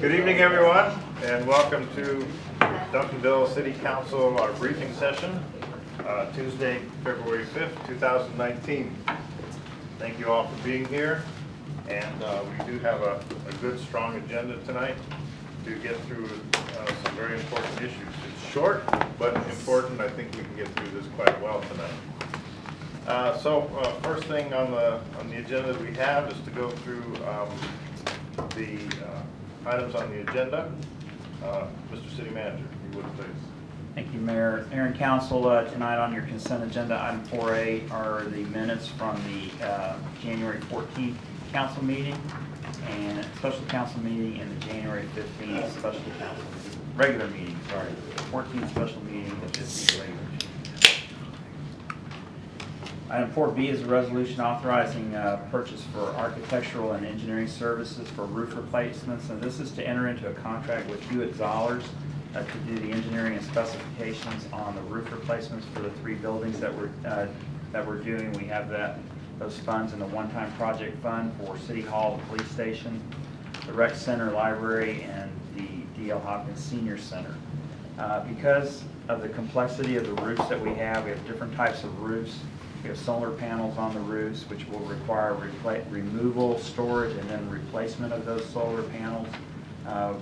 Good evening, everyone, and welcome to Duncanville City Council, our briefing session, Tuesday, February 5th, 2019. Thank you all for being here, and we do have a good, strong agenda tonight to get through some very important issues. It's short, but important. I think we can get through this quite well tonight. First thing on the agenda that we have is to go through the items on the agenda. Mr. City Manager, if you would please. Thank you, Mayor. Mayor and Council, tonight on your consent agenda, item 4A are the minutes from the January 14th council meeting and special council meeting and the January 15th special council regular meeting. Sorry, 14th special meeting and 15th regular. Item 4B is a resolution authorizing purchase for architectural and engineering services for roof replacements. And this is to enter into a contract with Hewitt-Zollars to do the engineering and specifications on the roof replacements for the 3 buildings that we're doing. We have those funds in the one-time project fund for City Hall, the police station, the rec center, library, and the D.L. Hopkins Senior Center. Because of the complexity of the roofs that we have different types of roofs. We have solar panels on the roofs, which will require removal, storage, and then replacement of those solar panels. To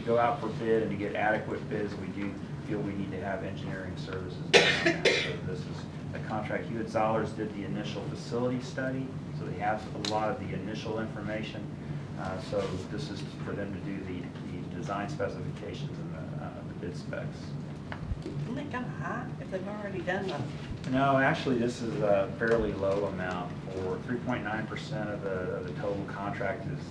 go out for bid and to get adequate bids, we do feel we need to have engineering services done on that. So this is a contract. Hewitt-Zollars did the initial facility study, so they have a lot of the initial information. So this is for them to do the design specifications and the bid specs. Isn't it kind of high if they've already done them? No, actually, this is a fairly low amount. For 3.9% of the total contract is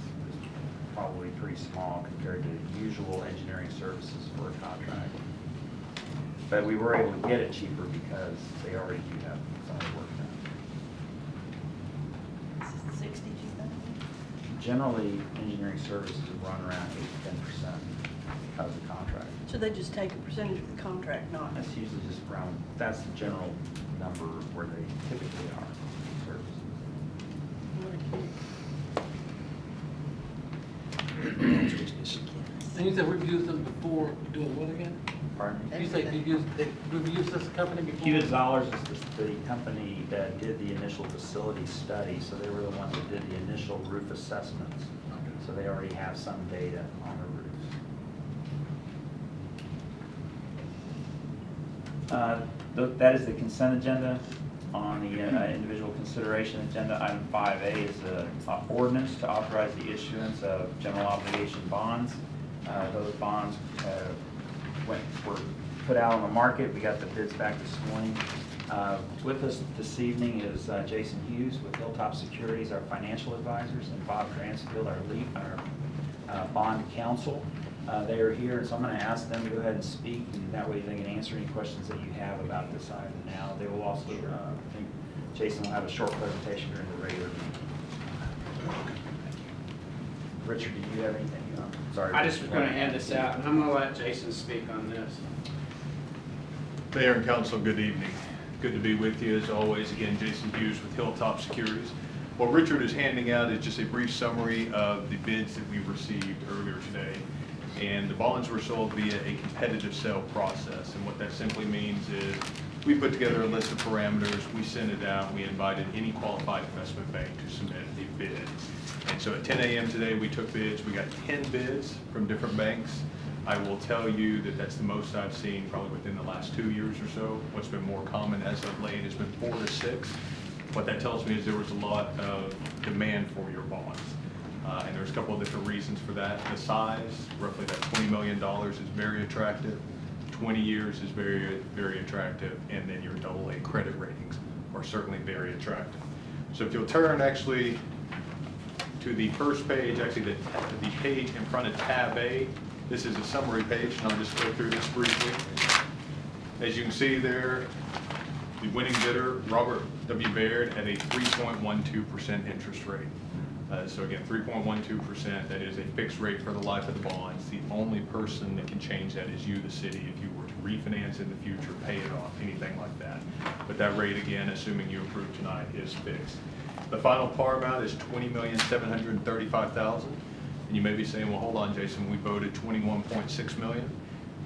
probably pretty small compared to usual engineering services for a contract. But we were able to get it cheaper because they already do have some of the work done. 60, you think? Generally, engineering services run around 8 to 10% of the contract. So they just take a percentage of the contract, not? That's usually just around, that's the general number where they typically are services. And you said we've used them before doing what again? Pardon me? You said we've used this company before? Hewitt-Zollars is the company that did the initial facility study, so they were the ones that did the initial roof assessments. So they already have some data on the roofs. That is the consent agenda. On the individual consideration agenda, item 5A is an ordinance to authorize the issuance of general obligation bonds. Those bonds were put out on the market. We got the bids back this morning. With us this evening is Jason Hughes with Hilltop Securities, our financial advisors, and Bob Dransfield, our bond counsel. They are here, so I'm going to ask them to go ahead and speak, and that way they can answer any questions that you have about this item now. They will also, I think Jason will have a short presentation during the regular meeting. Richard, did you have anything? Sorry. I just was going to add this out, and I'm going to let Jason speak on this. Mayor and Council, good evening. Good to be with you as always. Again, Jason Hughes with Hilltop Securities. What Richard is handing out is just a brief summary of the bids that we received earlier today. And the bonds were sold via a competitive sale process. And what that simply means is we put together a list of parameters, we sent it out, we invited any qualified investment bank to submit a bid. And so at 10 a.m. today, we took bids. We got 10 bids from different banks. I will tell you that that's the most I've seen probably within the last 2 years or so. What's been more common as of late has been 4 to 6. What that tells me is there was a lot of demand for your bonds. And there's a couple of different reasons for that. The size, roughly that $20 million is very attractive. 20 years is very, very attractive. And then your AA credit ratings are certainly very attractive. So if you'll turn actually to the first page, actually the page in front of tab A, this is a summary page, and I'll just go through this briefly. As you can see there, the winning bidder, Robert W. Baird, at a 3.12% interest rate. So again, 3.12%, that is a fixed rate for the life of the bonds. The only person that can change that is you, the city, if you were to refinance in the future, pay it off, anything like that. But that rate, again, assuming you approve tonight, is fixed. The final par amount is $20,735,000. And you may be saying, well, hold on, Jason, we voted 21.6 million.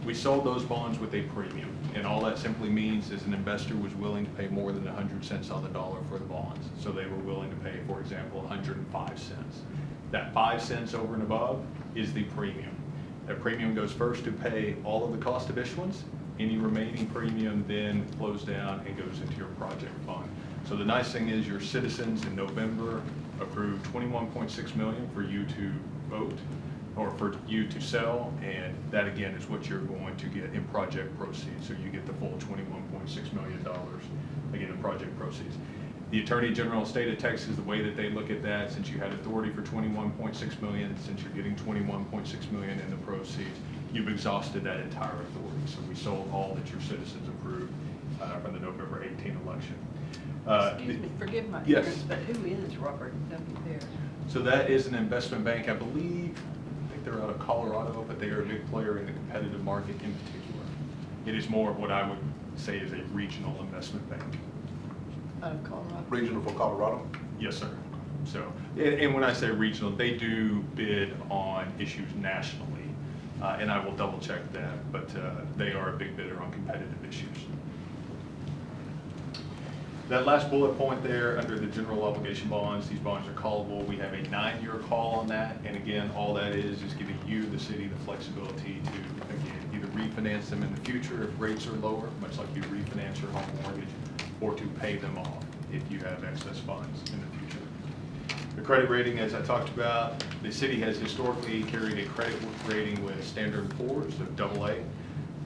We sold those bonds with a premium, and all that simply means is an investor was willing to pay more than 100 cents on the dollar for the bonds. So they were willing to pay, for example, 105 cents. That 5 cents over and above is the premium. That premium goes first to pay all of the cost of issuance. Any remaining premium then flows down and goes into your project fund. So the nice thing is your citizens in November approved 21.6 million for you to vote or for you to sell, and that again is what you're going to get in project proceeds. So you get the full $21.6 million again in project proceeds. The Attorney General of the State of Texas, the way that they look at that, since you had authority for 21.6 million, since you're getting 21.6 million in the proceeds, you've exhausted that entire authority. So we sold all that your citizens approved from the November 18 election. Excuse me, forgive my Yes. ignorance, but who is Robert W. Bear? So that is an investment bank, I believe. I think they're out of Colorado, but they are a big player in the competitive market in particular. It is more of what I would say is a regional investment bank. Out of Colorado? Regional for Colorado? Yes, sir. So, and when I say regional, they do bid on issues nationally, and I will double check that, but they are a big bidder on competitive issues. That last bullet point there, under the general obligation bonds, these bonds are callable. We have a 9-year call on that, and again, all that is giving you, the city, the flexibility to, again, either refinance them in the future if rates are lower, much like you refinance your home mortgage, or to pay them off if you have excess funds in the future. The credit rating, as I talked about, the city has historically carried a credit rating with Standard & Poor's of AA.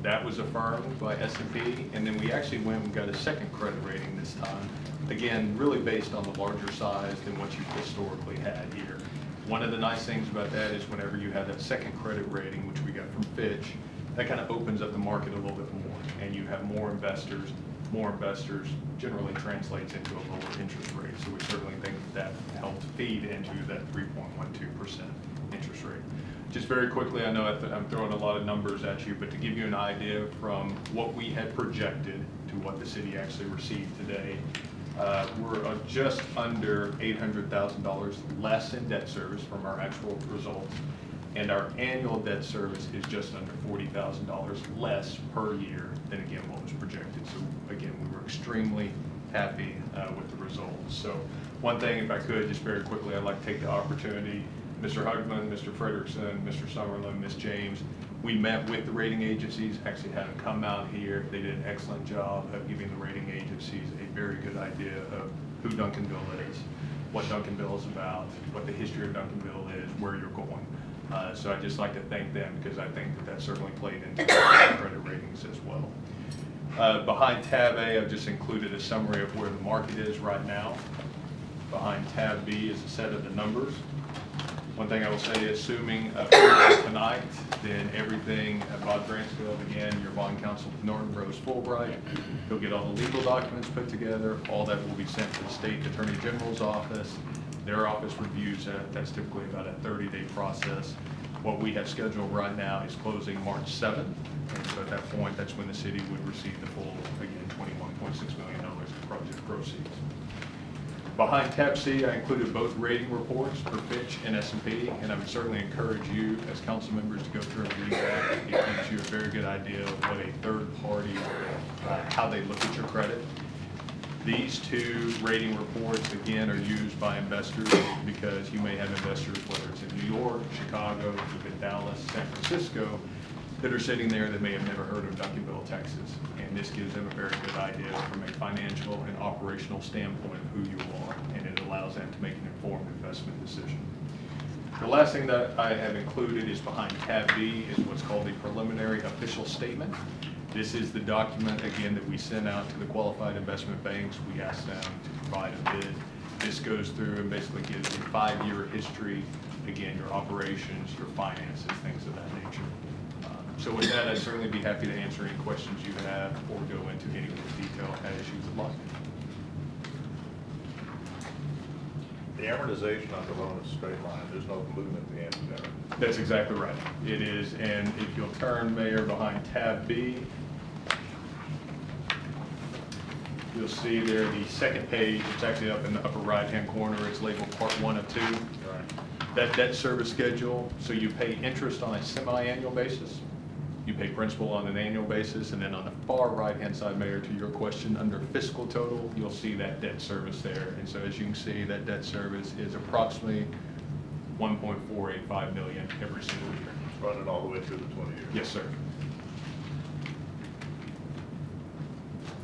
That was affirmed by S&P, and then we actually went and got a second credit rating this time. Again, really based on the larger size than what you've historically had here. One of the nice things about that is whenever you have that second credit rating, which we got from Fitch, that kind of opens up the market a little bit more, and you have more investors. More investors generally translates into a lower interest rate, so we certainly think that helped feed into that 3.12% interest rate. Just very quickly, I know I'm throwing a lot of numbers at you, but to give you an idea from what we had projected to what the city actually received today, we're just under $800,000 less in debt service from our actual results, and our annual debt service is just under $40,000 less per year than, again, what was projected. So again, we were extremely happy with the results. So one thing, if I could, just very quickly, I'd like to take the opportunity, Mr. Hugman, Mr. Frederickson, Mr. Summerlin, Ms. James, we met with the rating agencies, actually had them come out here. They did an excellent job of giving the rating agencies a very good idea of who Duncanville is, what Duncanville is about, what the history of Duncanville is, where you're going. So I'd just like to thank them because I think that certainly played into the credit ratings as well. Behind tab A, I've just included a summary of where the market is right now. Behind tab B is a set of the numbers. One thing I will say, assuming approval tonight, then everything at Bob Grantsville, again, your bond counsel, Norton Rose Fulbright, he'll get all the legal documents put together. All that will be sent to the State Attorney General's office. Their office reviews that. That's typically about a 30-day process. What we have scheduled right now is closing March 7th. And so at that point, that's when the city would receive the full, again, $21.6 million in project proceeds. Behind tab C, I included both rating reports for Fitch and S&P, and I would certainly encourage you as council members to go through and read that. It gives you a very good idea of what a third party, how they look at your credit. These two rating reports, again, are used by investors because you may have investors, whether it's in New York, Chicago, even Dallas, San Francisco, that are sitting there that may have never heard of Duncanville, Texas. And this gives them a very good idea from a financial and operational standpoint of who you are, and it allows them to make an informed investment decision. The last thing that I have included is behind tab B is what's called the preliminary official statement. This is the document, again, that we send out to the qualified investment banks. We ask them to provide a bid. This goes through and basically gives a 5-year history, again, your operations, your finances, things of that nature. So with that, I'd certainly be happy to answer any questions you have or go into any more detail as you would like. The amortization on the loan is straight line. There's no movement at the end of that. That's exactly right. It is, and if you'll turn, Mayor, behind tab B, you'll see there the second page. It's actually up in the upper right-hand corner. It's labeled Part 1 of 2. Right. That debt service schedule, so you pay interest on a semi-annual basis, you pay principal on an annual basis, and then on the far right-hand side, Mayor, to your question, under fiscal total, you'll see that debt service there. And so as you can see, that debt service is approximately 1.485 million every single year. Running all the way through the 20 years. Yes, sir.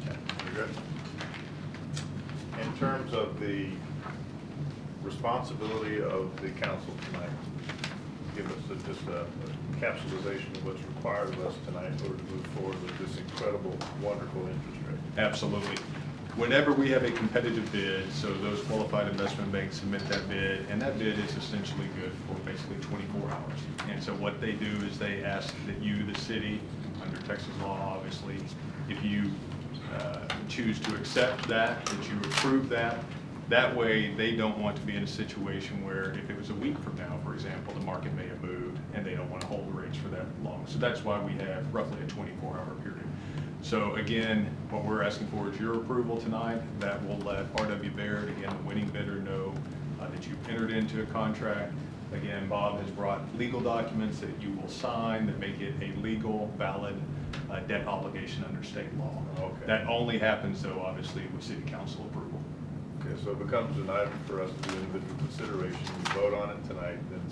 Okay, you good? In terms of the responsibility of the council tonight, give us just a capsulization of what's required of us tonight in order to move forward with this incredible, wonderful interest rate. Absolutely. Whenever we have a competitive bid, so those qualified investment banks submit that bid, and that bid is essentially good for basically 24 hours. And so what they do is they ask that you, the city, under Texas law, obviously, if you choose to accept that, that you approve that. That way, they don't want to be in a situation where if it was a week from now, for example, the market may have moved and they don't want to hold the rates for that long. So that's why we have roughly a 24-hour period. So again, what we're asking for is your approval tonight. That will let R.W. Baird, again, the winning bidder, know that you've entered into a contract. Again, Bob has brought legal documents that you will sign that make it a legal, valid debt obligation under state law. Okay. That only happens, though, obviously, with city council approval. Okay, so it becomes an item for us to do individual consideration. We vote on it tonight, then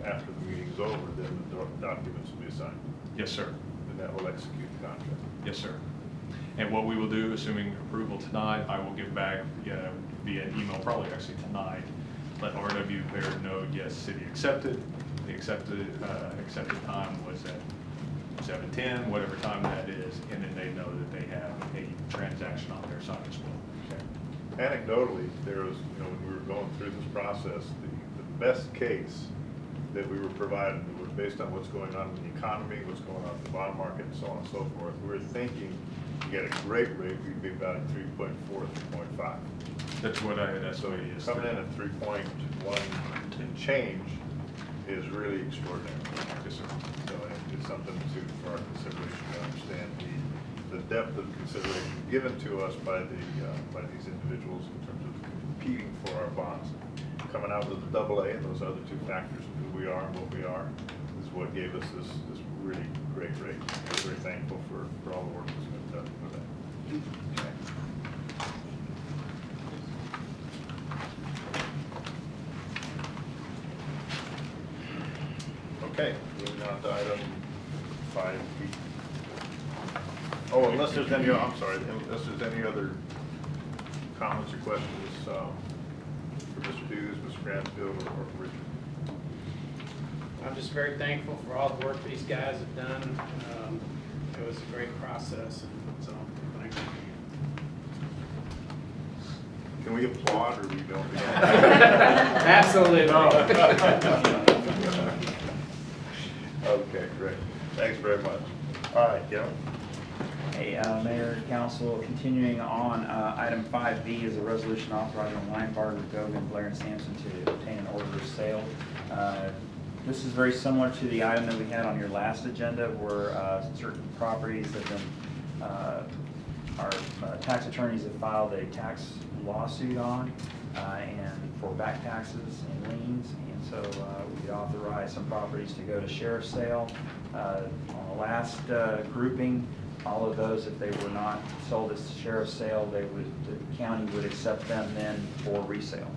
after the meeting's over, then the documents will be assigned. Yes, sir. And that will execute the contract. Yes, sir. And what we will do, assuming approval tonight, I will give back via email, probably actually tonight, let R.W. Baird know, yes, city accepted. The accepted time was at 7:10, whatever time that is, and then they know that they have a transaction on their side as well. Okay. Anecdotally, there was, when we were going through this process, the best case that we were provided was based on what's going on in the economy, what's going on in the bond market, and so on and so forth. We were thinking to get a great rate, we'd be about 3.4, 3.5. That's what I had So estimated. coming in at 3.1 and change is really extraordinary. Yes, sir. So it's something for our consideration to understand the depth of consideration given to us by these individuals in terms of competing for our bonds. Coming out with the AA and those other two factors of who we are and what we are is what gave us this really great rate. We're very thankful for all the work that's been done for that. Okay. Okay, moving on to item 5B. Oh, unless there's any other comments or questions for Mr. Hughes, Mr. Granville, or for Richard. I'm just very thankful for all the work these guys have done. It was a great process, and so thank you. Can we applaud or we don't? Absolutely not. Okay, great. Thanks very much. All right, Gil. Hey, Mayor, Council, continuing on, item 5B is a resolution authorizing Linebarger, Gogan, Blair, and Sampson to obtain an order of sale. This is very similar to the item that we had on your last agenda where certain properties have been, our tax attorneys have filed a tax lawsuit on and for back taxes and liens. And so we authorized some properties to go to sheriff's sale. On the last grouping, all of those, if they were not sold as sheriff's sale, the county would accept them then for resale.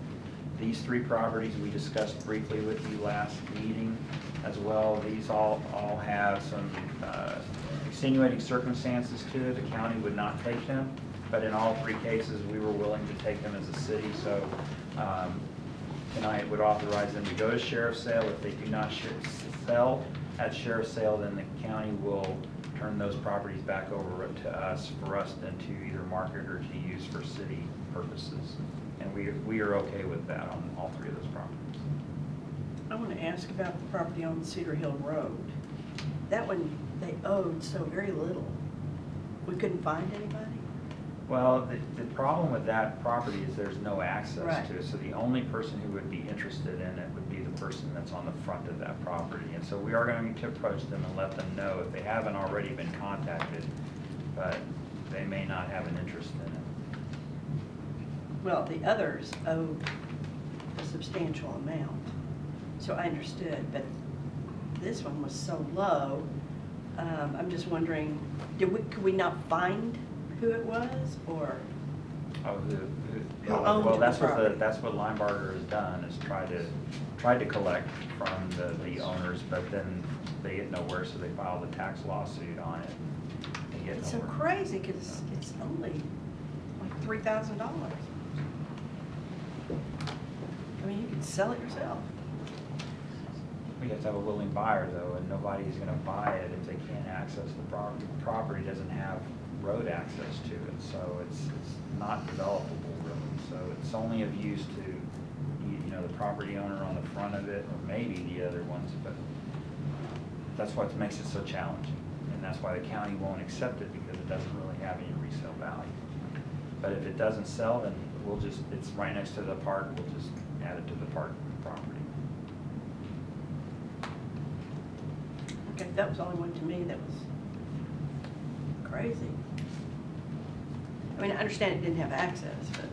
These three properties we discussed briefly with you last meeting as well. These all have some extenuating circumstances to it. The county would not take them, but in all three cases, we were willing to take them as a city. So tonight would authorize them to go to sheriff's sale. If they do not sell at sheriff's sale, then the county will turn those properties back over to us for us then to either market or to use for city purposes. And we are okay with that on all three of those properties. I want to ask about the property on Cedar Hill Road. That one, they owed so very little. We couldn't find anybody? Well, the problem with that property is there's no access Right. to it. So the only person who would be interested in it would be the person that's on the front of that property. And so we are going to approach them and let them know if they haven't already been contacted, but they may not have an interest in it. Well, the others owed a substantial amount. So I understood, but this one was so low. I'm just wondering, could we not find who it was, or? Oh, Who owned well, the that's property? that's what Linebarger has done, is tried to collect from the owners, but then they get nowhere, so they filed a tax lawsuit on it. They get It's so nowhere. crazy, because it's only like $3,000. I mean, you can sell it yourself. We have to have a willing buyer though, and nobody's gonna buy it if they can't access the property. The property doesn't have road access to it, so it's not developable really. So it's only of use to, you know, the property owner on the front of it, or maybe the other ones, but that's what makes it so challenging. And that's why the county won't accept it, because it doesn't really have any resale value. But if it doesn't sell, then we'll just, it's right next to the park, we'll just add it to the park property. Okay, that was the only one to me that was crazy. I mean, I understand it didn't have access, but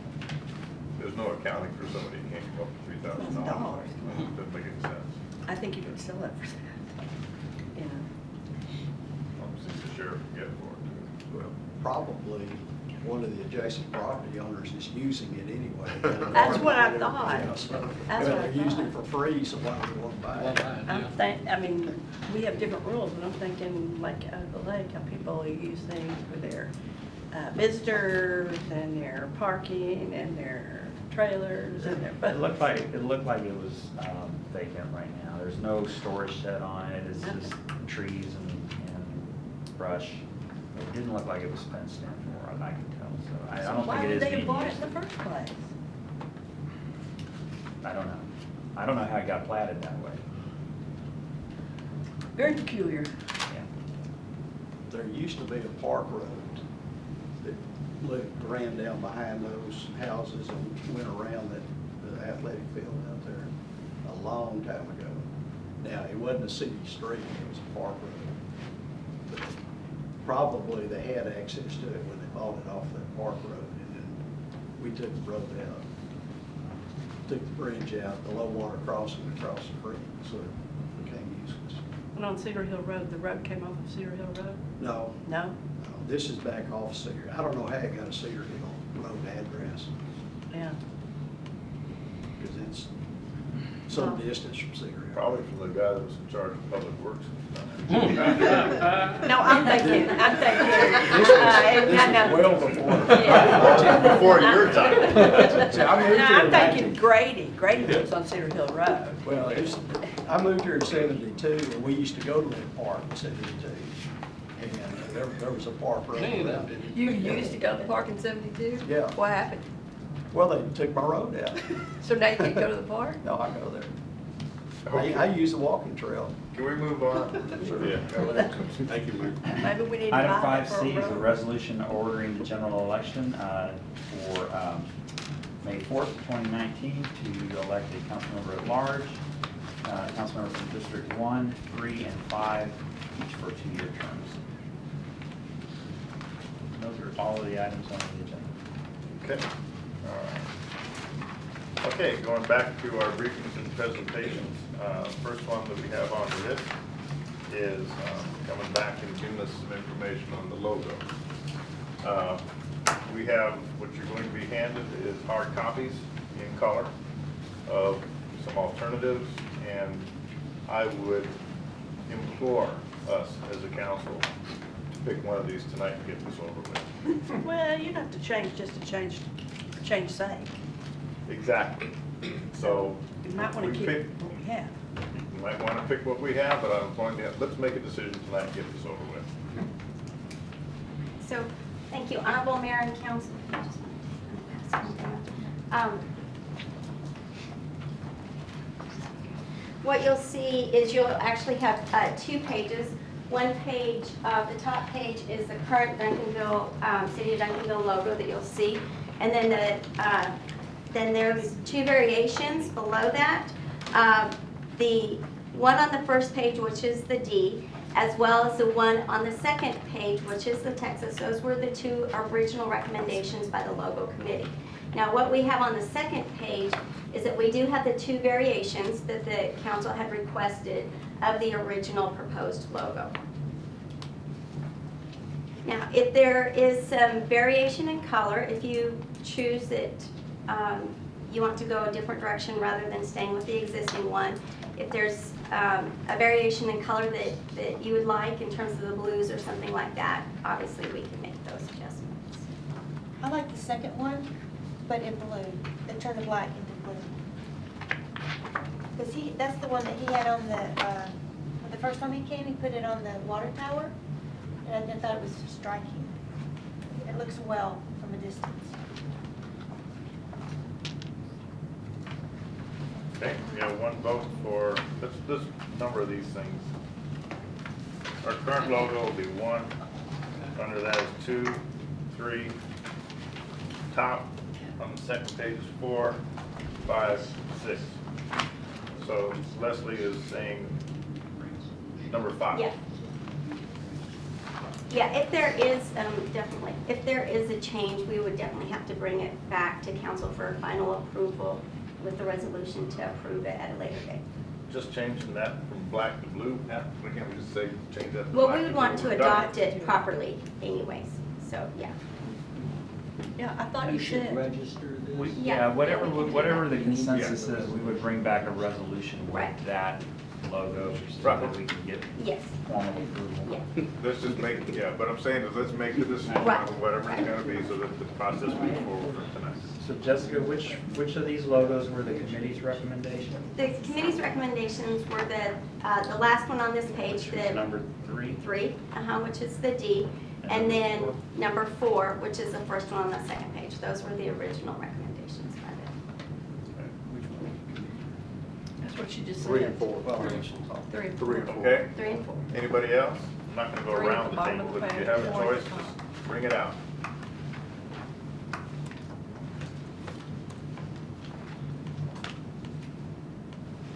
There's no accounting for somebody who can't come up with $3,000. Doesn't make any sense. I think you could sell it for that. You know, Since the sheriff can get for it. Well, probably one of the adjacent property owners is using it anyway. That's what I thought. Yeah, so, That's well, what I they're using it thought. for free, so why would we want to buy it? I mean, we have different rules, but I'm thinking like out of the lake, how people use things for their visitors and their parking and their trailers and their. It looked like it was vacant right now. There's no storage shed on it. It's just trees and brush. It didn't look like it was fenced in, for what I can tell. So I don't Why think it would is they have being bought it used. in the first place? I don't know. I don't know how it got platted that way. Very peculiar. Yeah. There used to be a park road that ran down behind those houses and went around the athletic field out there a long time ago. Now, it wasn't a city street, it was a park road. But probably they had access to it when they bought it off that park road, and then we took the road out, took the bridge out, the low water crossing across the creek, so it became useless. And on Cedar Hill Road, the road came off of Cedar Hill Road? No, No? no, this is back off Cedar. I don't know how it got a Cedar Hill Road address, Yeah. because it's some distance from Cedar Hill. Probably from the guy that was in charge of public works. No, I'm thinking. Well before. Yeah. Before your time. No, I'm thinking Grady. Grady lives on Cedar Hill Road. Well, I moved here in '72, and we used to go to that park in '72. And there was a park road around it. You used to go to the park in 72? Yeah. What happened? Well, they took my road out. So now you can't go to the park? No, I go there. Okay. I use the walking trail. Can we move on? Yeah. Thank you, Luke. Maybe we need to Item buy it for a 5C is a road. resolution ordering the general election for May 4th, 2019, to elect a council member at large, council member from District 1, 3, and 5, each for 2-year terms. Those are all of the items on the agenda. Okay. All right. Okay, going back to our briefings and presentations. First one that we have on the list is coming back and giving us some information on the logo. We have, what you're going to be handed is hard copies in color of some alternatives, and I would implore us as a council to pick one of these tonight and get this over with. Well, you don't have to change just to change, for change's sake. Exactly. So. You might want we to keep pick- what we have. You might want to pick what we have, but I'm going to, let's make a decision tonight and get this over with. So, thank you, Honorable Mayor and Council. What you'll see is you'll actually have 2 pages. One page, the top page is the current Duncanville, City of Duncanville logo that you'll see. And then then there's 2 variations below that. The one on the first page, which is the D, as well as the one on the second page, which is the Texas. Those were the 2 original recommendations by the logo committee. Now, what we have on the second page is that we do have the two variations that the council had requested of the original proposed logo. Now, if there is some variation in color, if you choose that you want to go a different direction rather than staying with the existing one, if there's a variation in color that you would like in terms of the blues or something like that, obviously we can make those adjustments. I like the second one, but in blue. They turn the black into blue. Because that's the one that he had on the first time he came, he put it on the water tower, and I thought it was striking. It looks well from a distance. Okay, we have one vote for, let's number these things. Our current logo will be 1, under that is 2, 3, top on the second page is 4, 5, 6. So Leslie is saying number 5. Yeah. Yeah, if there is, definitely, if there is a change, we would definitely have to bring it back to council for final approval with the resolution to approve it at a later date. Just changing that from black to blue, why can't we just say change that to Well, black we would to want blue? to We're done. adopt it properly anyways, so, yeah. Yeah, I thought you should said. register this. Yeah, whatever, we can do whatever that. the consensus is, we would bring back a resolution Right. with that logo so Right. that we can get Yes, formal approval. yeah. Let's just make, yeah, but I'm saying is let's make the decision Right. on whatever it's gonna be so that the process moves forward from tonight. So Jessica, which of these logos were the committee's recommendation? The committee's recommendations were the last one on this page, the Number 3? 3, which is the D, and then number 4, which is the first one on the second page. Those were the original recommendations by them. That's what she just said. 3 and 4. 3 and 3 4. and 4. Okay, 3 and 4. anybody else? I'm not gonna go 3 at around the the bottom table, of the but if you page, have a 4 at choice, the top. just bring it out.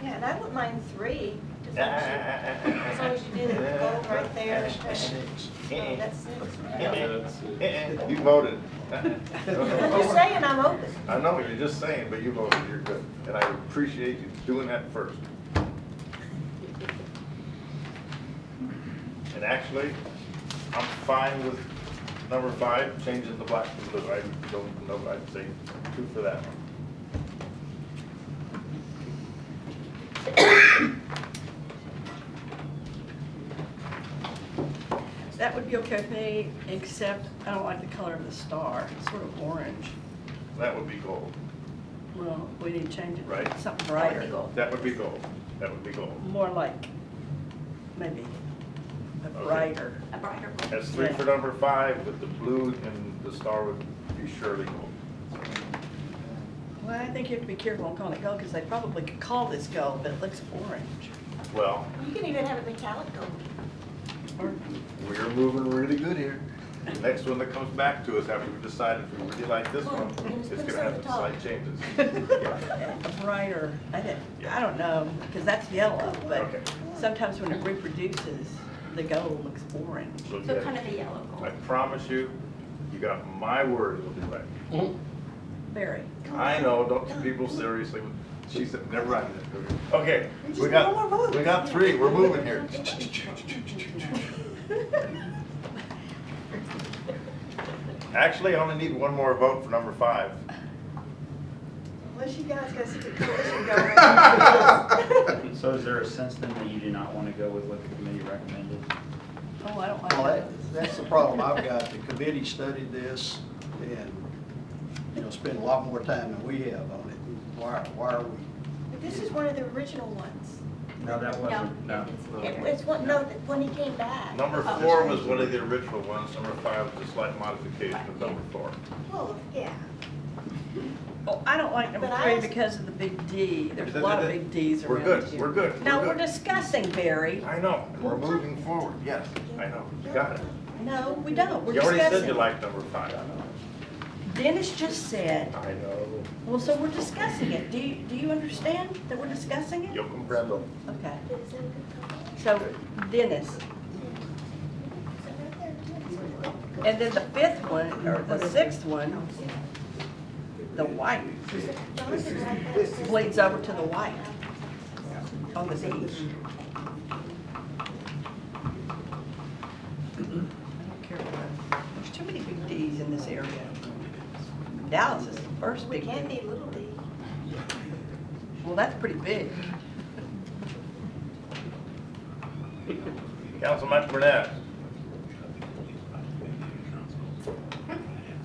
Yeah, and I wouldn't mind 3, as long as you do the gold right there. Oh, that's 6. You voted. I'm just saying I'm open. I know, you're just saying, but you voted, you're good. And I appreciate you doing that first. And actually, I'm fine with number 5, changing the black to blue. I don't know, I'd say 2 for that one. That would be okay with me, except I don't like the color of the star. It's sort of orange. That would be gold. Well, we need to change it Right. to something That would be brighter. gold. That would be gold. That would be gold. More like maybe a Okay. brighter. A brighter gold. That's 3 for number 5, but the blue and the star would be surely gold. Well, I think you have to be careful on calling it gold because they probably could call this gold, but it looks orange. Well, You can even have it metallic gold. Or we're moving really good here. The next one that comes back to us after we decide if we really like this one, it's gonna have some slight changes. a brighter, I don't know, because that's yellow, but Okay. sometimes when it reproduces, the gold looks orange. Look So at kind it. of a yellow I gold. promise you, you got my word, it'll be right. Very. I know, don't take people seriously. She said, never mind. Okay, We we just got one more got, vote. we got 3, we're moving here. Actually, I only need one more vote for number 5. Unless you guys got some coalition going. So is there a sense then that you do not want to go with what the committee recommended? Oh, I don't like Well, that. that's the problem I've got. The committee studied this and, spent a lot more time than we have on it. Why are we? But this is one of the original ones. No, that wasn't, no. It's one, no, when he came back. Number 4 was one of the original ones, number 5 was a slight modification of number 4. Well, yeah. Oh, I don't like number But I 3 asked- because of the big D. There's a lot of big Ds We're around good, here. we're good. No, we're we're good. discussing, Barry. I know, and we're moving forward, yes, I know, you got it. No, we don't. We're You already said you discussing. liked number 5. Dennis just said, I know. well, so we're discussing it. Do you understand that we're discussing it? Yo comprendo. Okay. So, Dennis. And then the 5th one, or the 6th one, the white, This bleeds over to the white on the beach. I don't care what, there's too many big Ds in this area. Dallas is the first We big can D. be little D. Well, that's pretty big. Councilmember Burnett.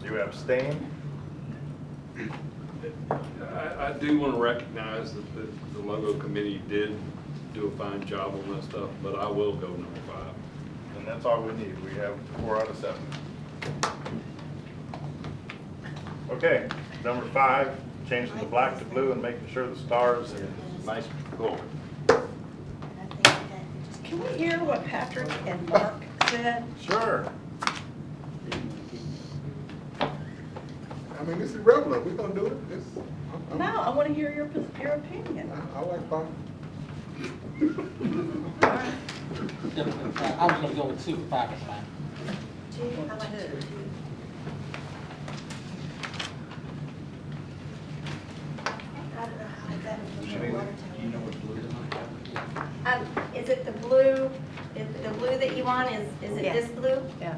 You abstain? I do want to recognize that the logo committee did do a fine job on that stuff, but I will go number 5. And that's all we need. We have 4 out of 7. Okay, number 5, changing the black to blue and making sure the stars are nice gold. And I think that just. Can we hear what Patrick and Mark said? Sure. I mean, this is regular, we're gonna do it. No, I want to hear your opinion. I like fun. I was gonna go with 2 for 5 is fine. Two, I like two. I don't know how that would look in water tower. Is it the blue, is the blue that you want, is it Yeah. this blue? Yeah,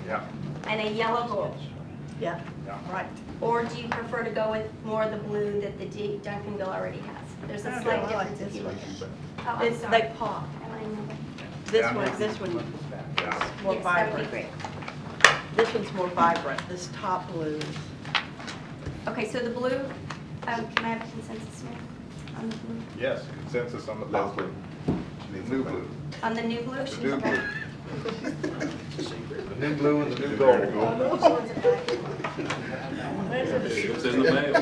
Yeah. And a yellow gold? yeah, Yeah. right. Or do you prefer to go with more of the blue that the Duncanville already has? There's a slight I like difference if this you one. look at. Oh, I'm It's, sorry. they pop. Am I in the- This Yeah. one Yeah. is more Yes, that would be vibrant. great. This one's more vibrant, this top blue. Okay, so the blue, can I have a consensus, Mayor, on the blue? Yes, consensus on the blue. The new blue. On the new blue? The new Okay. blue. The new blue and the new gold. This one's a black. It's in the mail.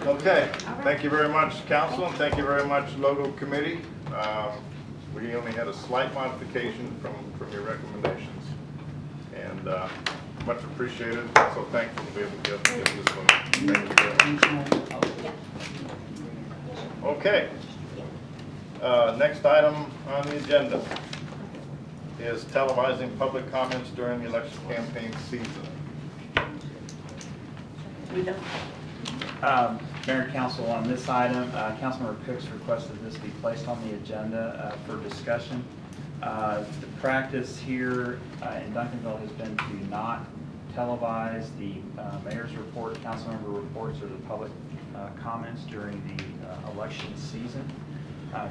Okay, thank you very much, council, and thank you very much, logo committee. We only had a slight modification from your recommendations, and much appreciated. So thankful to be able to get this one. Thank you very much. Okay. Next item on the agenda is televising public comments during the election campaign season. We don't. Mayor and Council, on this item, Councilmember Cooks requested this be placed on the agenda for discussion. The practice here in Duncanville has been to not televise the mayor's report, council member reports, or the public comments during the election season.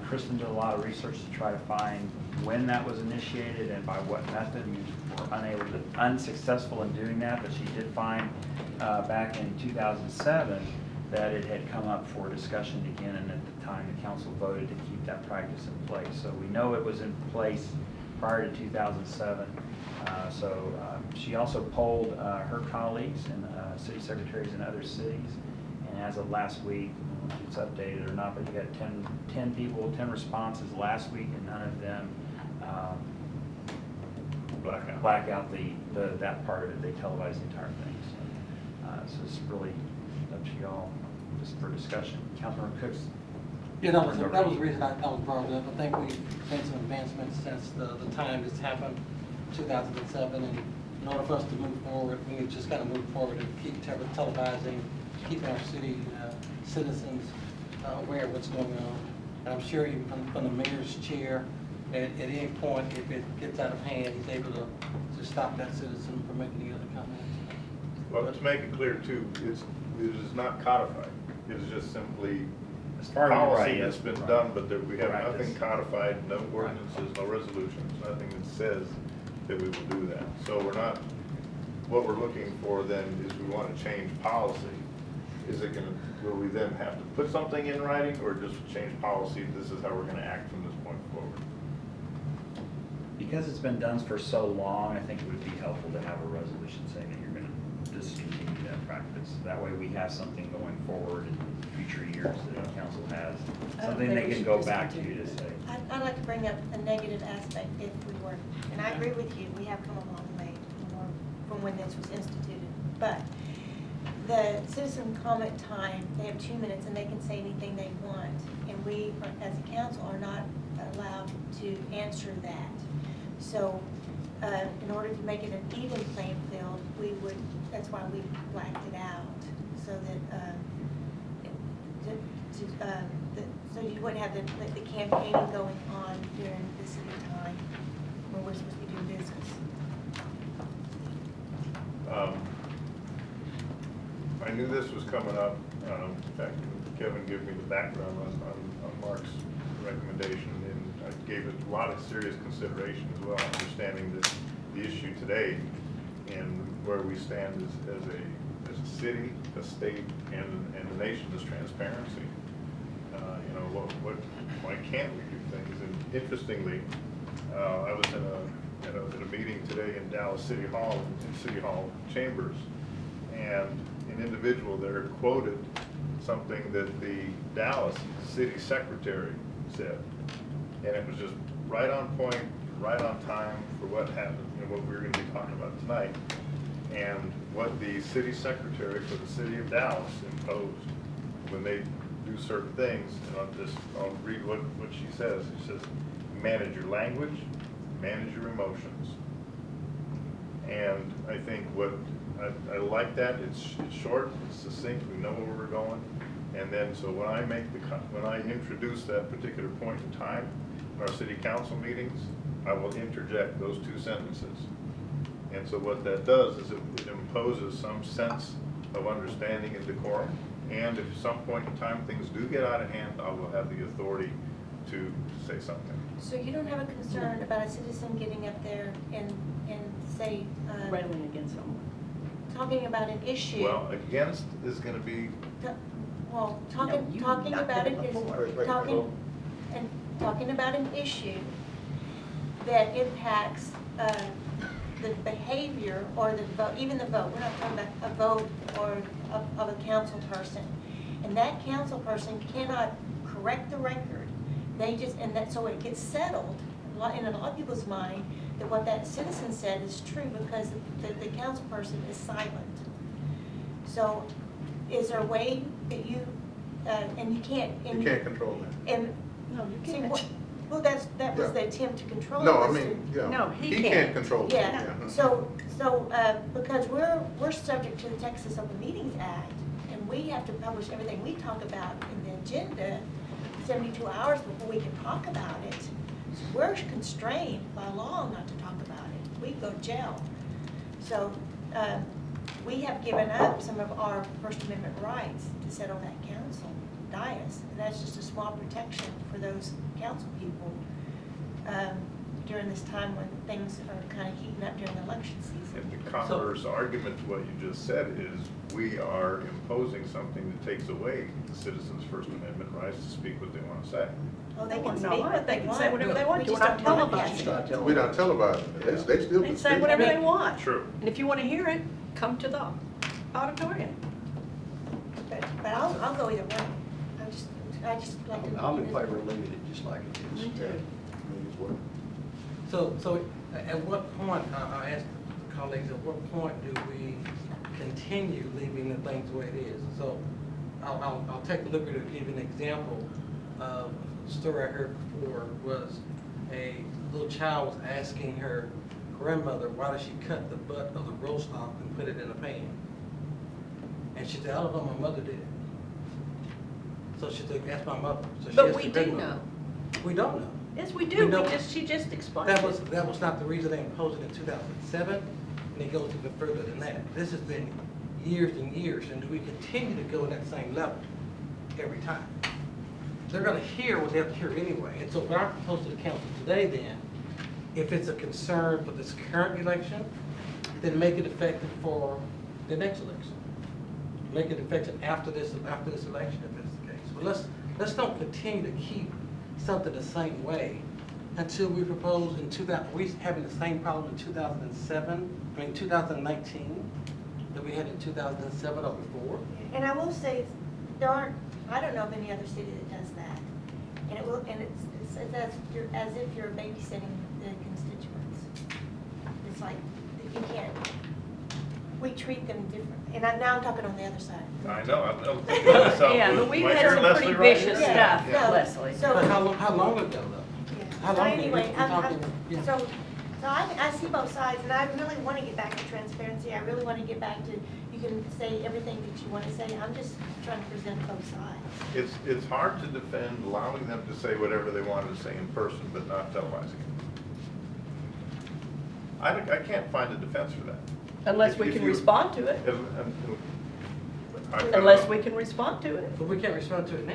Kristen did a lot of research to try to find when that was initiated and by what method. We were unsuccessful in doing that, but she did find back in 2007 that it had come up for discussion again, and at the time the council voted to keep that practice in place. So we know it was in place prior to 2007. She also polled her colleagues and city secretaries in other cities, and as of last week, I don't know if it's updated or not, but you got 10 people, 10 responses last week, and none of them black out that part of it. They televised the entire thing. So it's really up to y'all, just for discussion. Councilmember Cooks. Yeah, that was the reason I was brought up. I think we've made some advancements since the time this happened, 2007, and in order for us to move forward, we need to just kind of move forward and keep televising, keeping our city citizens aware of what's going on. And I'm sure even from the mayor's chair, at any point, if it gets out of hand, he's able to stop that citizen from making any other comments. Well, let's make it clear too, it is not codified. It is just simply As far as policy right, that's been right. done, but that we have Practice. nothing codified, no ordinances, no resolutions, nothing that says that we will do that. So we're not, what we're looking for then is we want to change policy. Is it going to, will we then have to put something in writing or just change policy, this is how we're going to act from this point forward? Because it's been done for so long, I think it would be helpful to have a resolution saying that you're going to discontinue that practice. That way we have something going forward in future years that the council has, I don't something think they we can should go back to discontinue. to say. I'd like to bring up a negative aspect if we were, and I agree with you, we have come a long way from when this was instituted. But the citizen comment time, they have 2 minutes and they can say anything they want. And and we, as a council, are not allowed to answer that. So, in order to make it an even playing field, that's why we blacked it out, so that, so you wouldn't have the campaigning going on during the city time when we're supposed to be doing business. I knew this was coming up. In fact, Kevin gave me the background on Mark's recommendation, and I gave it a lot of serious consideration as well, understanding that the issue today and where we stand as a city, a state, and the nation is transparency. You know, why can't we do things? And interestingly, I was in a meeting today in Dallas City Hall, in City Hall chambers, and an individual there quoted something that the Dallas city secretary said, and it was just right on point, right on time for what happened, you know, what we're going to be talking about tonight, and what the city secretary for the city of Dallas imposed when they do certain things. And I'll read what she says. She says, manage your language, manage your emotions. And I think I like that. It's short, it's succinct, we know where we're going. And then, so when I introduce that particular point in time in our city council meetings, I will interject those two sentences. And so what that does is it imposes some sense of understanding and decorum. And if at some point in time things do get out of hand, I will have the authority to say something. So you don't have a concern about a citizen getting up there and say, Railing against someone. talking about an issue? Well, against is going to be, Well, No, you talking knocked about it it is, before. talking about an issue that impacts the behavior or the vote, even the vote. We're not talking about a vote or of a council person. And that council person cannot correct the record. They just, so it gets settled in a lot of people's mind that what that citizen said is true because the council person is silent. So is there a way that you, and you can't. You can't control that. And, No, you see, can't. well, that was Yeah. the attempt to control it. No, I was mean, to- yeah. No, he can't can't. control that. Yeah, so, because we're subject to the Texas Open Meetings Act, and we have to publish everything we talk about in the agenda 72 hours before we can talk about it. So we're constrained by law not to talk about it. We go to jail. So, we have given up some of our First Amendment rights to sit on that council dais, and that's just a small protection for those council people during this time when things are kind of heating up during the election season. and the converse argument to what you just said is we are imposing something that takes away the citizens' First Amendment rights to speak what they want to say. Oh, they No, can no, speak what they they can want. say whatever they want. We You're just not don't televising. telecast it. We're not televising it. They still They can say speak. whatever they want. True. And if you want to hear it, come to the auditorium. But I'll go either way. I just like to. I'm in favor of leaving it just like it is. Me too. As well. So at what point, I asked the colleagues, at what point do we continue leaving the things the way it is? So I'll take the liberty to give you an example of a story I heard before. Was a little child was asking her grandmother, why does she cut the butt of the roast off and put it in a pan? And she said, I don't know, my mother did it. So she said, ask my mother. So she But asked we her do grandmother. know. We don't know. Yes, we do. know- She just explained That it. was not the reason they imposed it in 2007, and it goes even further than that. This has been years and years, and we continue to go at that same level every time. They're gonna hear what they have to hear anyway, and so what I propose to the council today then, if it's a concern for this current election, then make it effective for the next election. Make it effective after this election, if that's the case. But let's don't continue to keep something the same way until we propose in 2000, we having the same problem in 2019 that we had in 2007 or before. And I will say, I don't know of any other city that does that. And it's as if you're babysitting the constituents. It's like, you can't, we treat them different. And now I'm talking on the other side. I know, I'm thinking to myself, Yeah, but we've am I had hearing some Leslie pretty right vicious here? stuff, Yeah. Leslie. So, But how long ago though? yeah. How So long anyway, ago? We're talking- yeah. so I see both sides, and I really want to get back to transparency. I really want to get back to, you can say everything that you want to say. I'm just trying to present both sides. It's hard to defend allowing them to say whatever they wanted to say in person, but not televising it. I can't find a defense for that. Unless If- we if can you- respond to it. I don't Unless know. we can respond to it. But we can't respond to it now.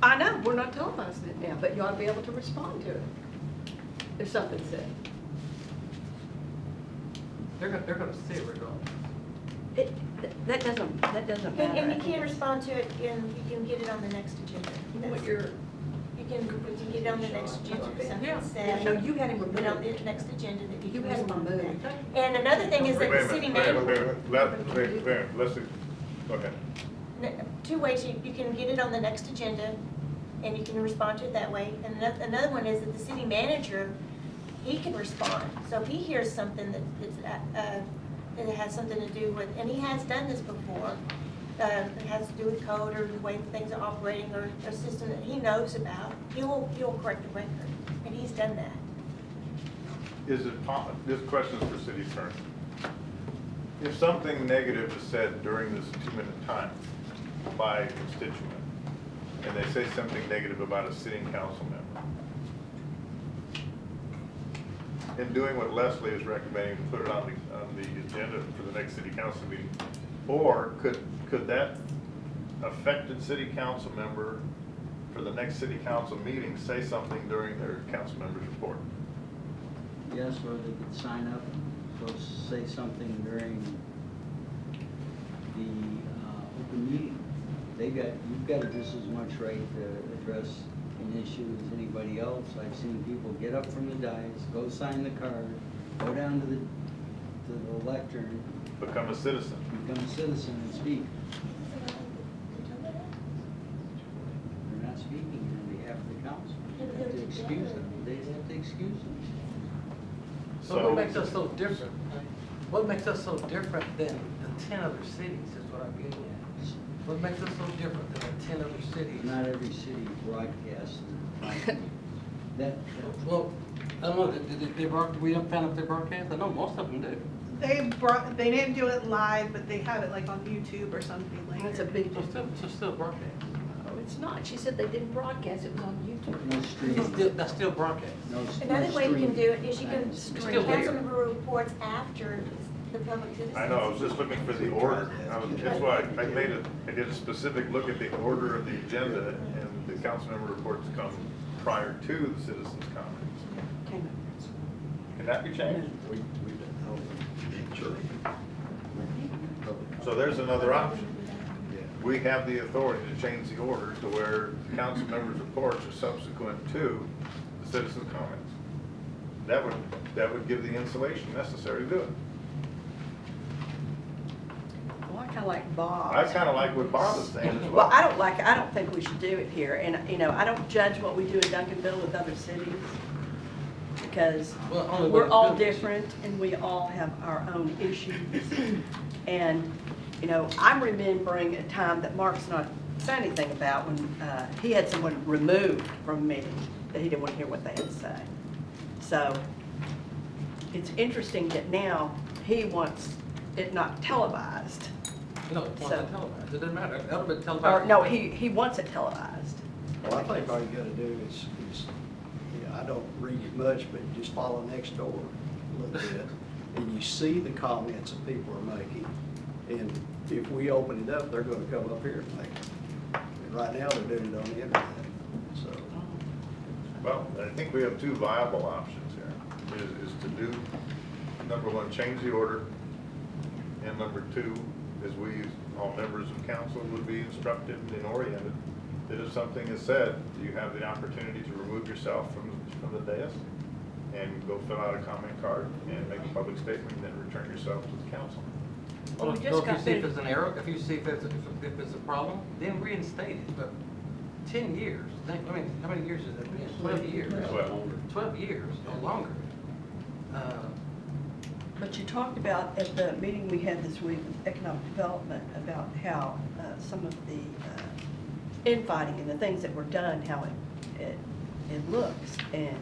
I know, we're not televising it now, but you ought to be able to respond to it if something's said. They're gonna see it regardless. That doesn't matter. And you can respond to it, and you can get it on the next agenda. What you're, You can get it on the next agenda, if yeah, something said. no, you had him Put it on removed. the next agenda that you You can had him respond to removed. that. And another thing is that Wait a the city minute, manager. wait, Leslie, go ahead. Two ways, you can get it on the next agenda, and you can respond to it that way. And another one is that the city manager, he can respond. So if he hears something that has something to do with, and he has done this before, it has to do with code or the way things are operating, or a system that he knows about, he'll correct the record, and he's done that. Is it, this question is for city attorney. If something negative is said during this 2-minute time by a constituent, and they say something negative about a sitting council member, in doing what Leslie is recommending, to put it on the agenda for the next city council meeting, or could that affected city council member for the next city council meeting say something during their council member's report? Yes, or they could sign up and go say something during the open meeting. You've got just as much right to address an issue as anybody else. I've seen people get up from the dais, go sign the card, go down to the lectern, Become a citizen. become a citizen and speak. They're not speaking on behalf of the council. They have to excuse them. They have to excuse them. So what makes us so different? What makes us so different than the 10 other cities is what I'm getting at. What makes us so different than the 10 other cities? Not every city broadcasts. Well, I don't know, we haven't found if they broadcast? I know most of them do. They didn't do it live, but they have it like on YouTube or something like That's a that. big So difference. still broadcast. No, it's not. She said they didn't broadcast, it was on YouTube. No streaming. That's still broadcast. No Another way you can do it is you can Still council there. member reports after the public citizens. I know, I was just looking for the order. That's why I did a specific look at the order of the agenda, and the council member reports come prior to the citizens' comments. Can that be changed? So there's another option. We have the authority to change the order to where the council members' reports are subsequent to the citizens' comments. That would give the insulation necessary to do it. Well, I kind of like Bob. I kind of like what Bob is saying as Well, well. I don't think we should do it here, and, you know, I don't judge what we do in Duncanville with other cities, because Well, only we're way all to do it. different, and we all have our own issues. And, you know, I'm remembering a time that Mark's not said anything about, when he had someone removed from a meeting, that he didn't want to hear what they had to say. So, it's interesting that now he wants it not televised. No, it's not So- televised. It doesn't matter. That'll be Or, televised. no, he wants it televised. Well, I think all you gotta do is, I don't read it much, but just follow next door a little bit, and you see the comments that people are making. And if we open it up, they're gonna come up here and make it. And right now, they're doing it on the internet, so. Well, I think we have two viable options here, is to do, number one, change the order, and number two, is we, all members of council, would be instructed and oriented that if something is said, you have the opportunity to remove yourself from the dais and go fill out a comment card and make a public statement, and then return yourself to the council. Well, we So just if you got see if finished. it's an error, if you see if it's a problem, then reinstate it. But 10 years, I mean, how many years has that been? 12 years. 12. 12 years or longer. But you talked about at the meeting we had this week with Economic Development about how some of the infighting and the things that were done, how it looks, and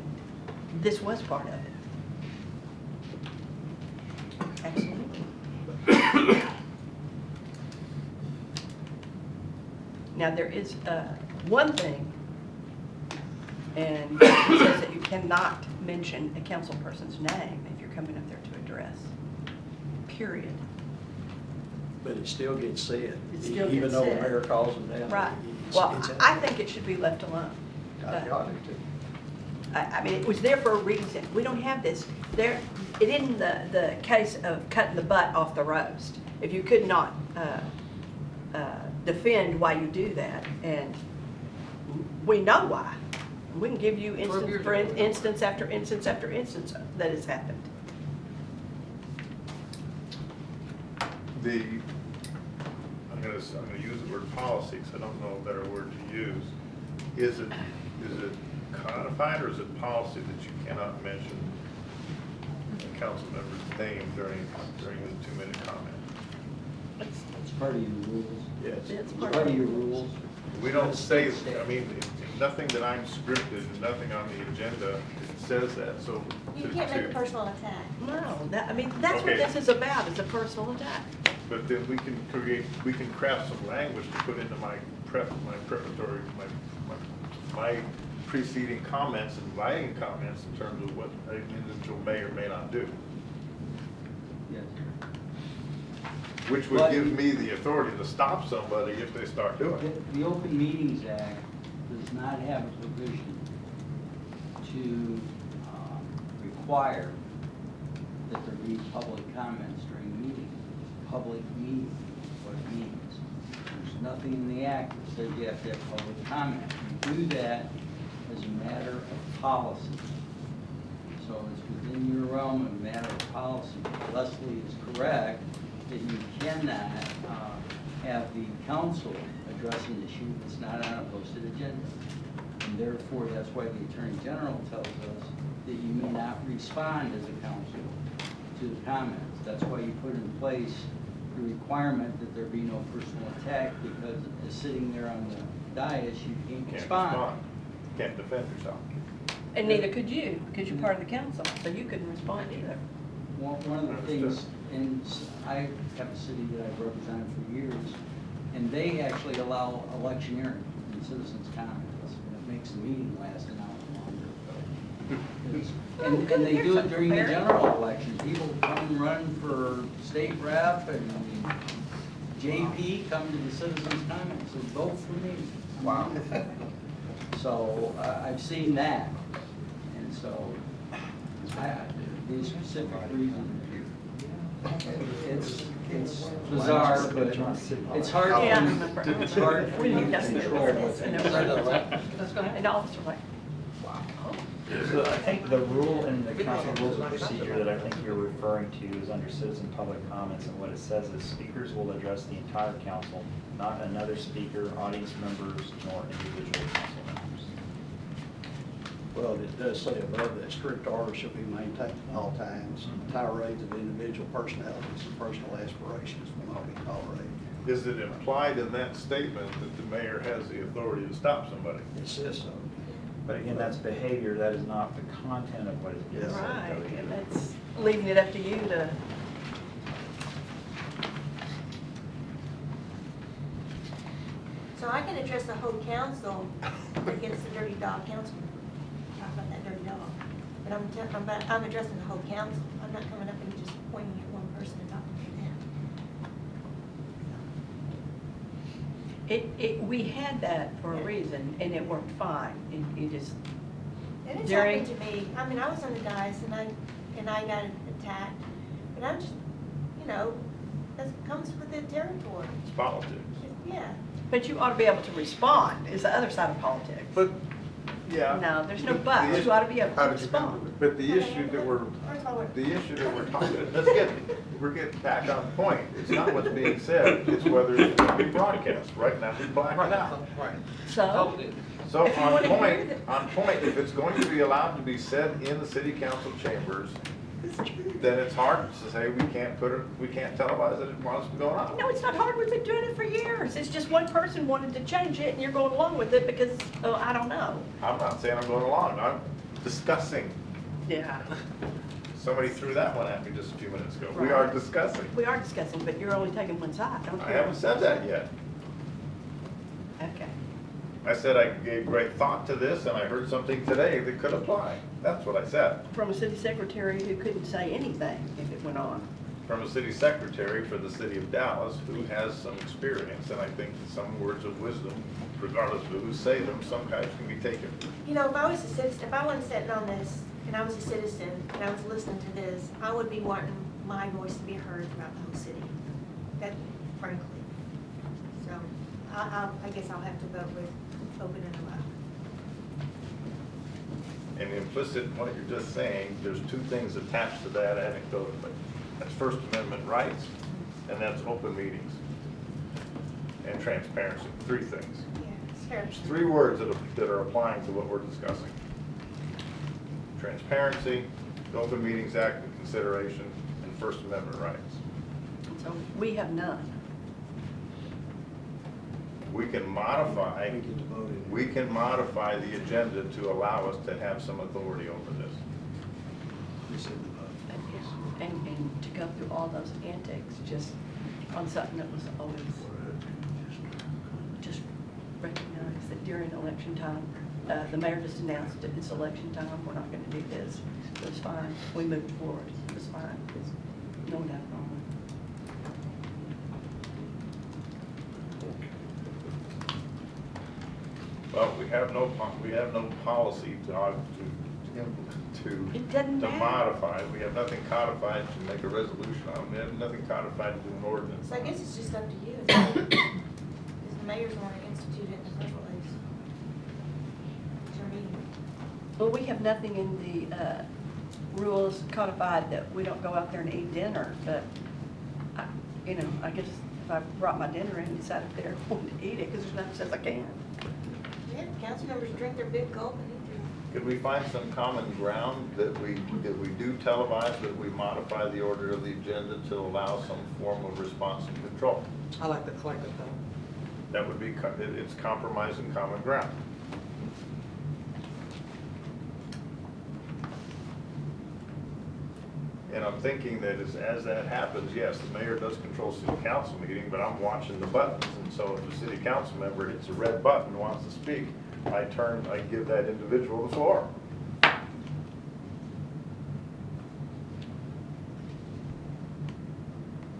this was part of it. Absolutely. Now, there is one thing, and it says that you cannot mention a council person's name if you're coming up there to address, period. But it still gets said, It still even gets though the said. mayor calls them down. Right. it's- Well, it's- I think it should be left alone. I ought to too. I mean, it was there for a reason. We don't have this. There, it isn't the case of cutting the butt off the roast. If you could not defend why you do that, and we know why. We can give you instance for instance after instance after instance that has happened. I'm gonna use the word policy, because I don't know a better word to use. Is it codified, or is it policy that you cannot mention a council member's name during the 2-minute comment? It's part of your rules. Yes. It's It's part of your rules. We don't say, I mean, nothing that I'm scripted, and nothing on the agenda says that, so. You can't make a personal attack. No, I mean, that's what Okay. this is about, is a personal attack. But then we can craft some language to put into my preparatory, my preceding comments and writing comments in terms of what an individual may or may not do, Yes. which would But- give me the authority to stop somebody if they start doing it. The Open Meetings Act does not have a provision to require that there be public comments during the meeting. Public meeting is what it means. There's nothing in the act that says you have to have public comment. You do that as a matter of policy. So it's within your realm of a matter of policy. Leslie is correct that you cannot have the council address an issue that's not on a posted agenda. And therefore, that's why the Attorney General tells us that you may not respond as a council to the comments. That's why you put in place the requirement that there be no personal attack, because as sitting there on the dais, you can't Can't respond. Can't defend yourself. And neither could you, because you're part of the council, so you couldn't respond either. One of the things, and I have a city that I've represented for years, and they actually allow electioneering and citizens' comments. And it makes the meeting last an hour longer. And they do it during the general election. People come run for state rep, and JP come to the citizens' comments and vote for me. Wow. So I've seen that, and so these specific reasons, it's bizarre, but it's hard. Yeah, I remember. It's hard for you to control what's And inside. all of us were like, So I think the rule in the council rules of procedure that I think you're referring to is under citizen public comments, and what it says is speakers will address the entire council, not another speaker, audience members, nor individual council members. Well, it does say above that strict order shall be maintained at all times. Tirades of individual personalities and personal aspirations will not be tolerated. Is it implied in that statement that the mayor has the authority to stop somebody? It says so. But again, that's behavior, that is not the content of what is being said. right, Cody. and that's leaving it up to you to, So I can address the whole council against the dirty dog council. Talk about that dirty dog. But I'm addressing the whole council. I'm not coming up and just pointing at one person and talking to them. we had that for a reason, and it worked fine. It just, And it's During- happened to me. I mean, I was on the dais and I got attacked. But I'm just, that comes with the territory. It's politics. Yeah. but you ought to be able to respond, is the other side of politics. But, yeah. No, there's no But buts. the You ought to be able How to did you come respond. to it? But the issue that we're talking, we're getting back on point. It's not what's being said, it's whether it's going to be broadcast. Right now, it's blacked out. So, So If you wanna hear on point, if it's going to be allowed to be said in the city council chambers, then it's hard to say we can't televise it while it's going on. No, it's not hard. We've been doing it for years. It's just one person wanted to change it and you're going along with it because, I don't know. I'm not saying I'm going along, I'm discussing. Yeah. Somebody threw that one at me just a few minutes ago. We Right. are discussing. We are discussing, but you're only taking one side, don't you? I haven't said that yet. Okay. I said I gave great thought to this, and I heard something today that could apply. That's what I said. From a city secretary who couldn't say anything if it went on. From a city secretary for the city of Dallas who has some experience, and I think that some words of wisdom, regardless of who say them, sometimes can be taken. You know, if I was a citizen, if I wasn't sitting on this, and I was a citizen, and I was listening to this, I would be wanting my voice to be heard throughout the whole city. That, frankly. So, I guess I'll have to vote with open and allowed. And implicit in what you're just saying, there's two things attached to that anecdotally. That's First Amendment rights, and that's open meetings. And transparency, three things. Yeah, it's fair. There's three words that are applying to what we're discussing. Transparency, the Open Meetings Act in consideration, and First Amendment rights. So we have none. We can modify, We get to vote in. we can modify the agenda to allow us to have some authority over this. Rescind the vote. And to go through all those antics, just on something that was always, just recognize that during election time, the mayor just announced that it's election time, we're not gonna do this. It was fine, we moved forward, it was fine, no doubt wrong. Well, we have no policy It doesn't to matter. modify. We have nothing codified to make a resolution on. We have nothing codified to do an ordinance. So I guess it's just up to you. Is the mayor's want to institute it in the first place? It's your meeting. Well, we have nothing in the rules codified that we don't go out there and eat dinner, but, I guess if I brought my dinner in and sat up there and wanted to eat it, because there's nothing says I can. Yeah, council members drink their big gulp and eat their. Could we find some common ground that we do televise, that we modify the order of the agenda to allow some form of response and control? I like that thought. That would be, it's compromising common ground. And I'm thinking that as that happens, yes, the mayor does control city council meeting, but I'm watching the buttons. And so if a city council member hits a red button and wants to speak, I give that individual the floor.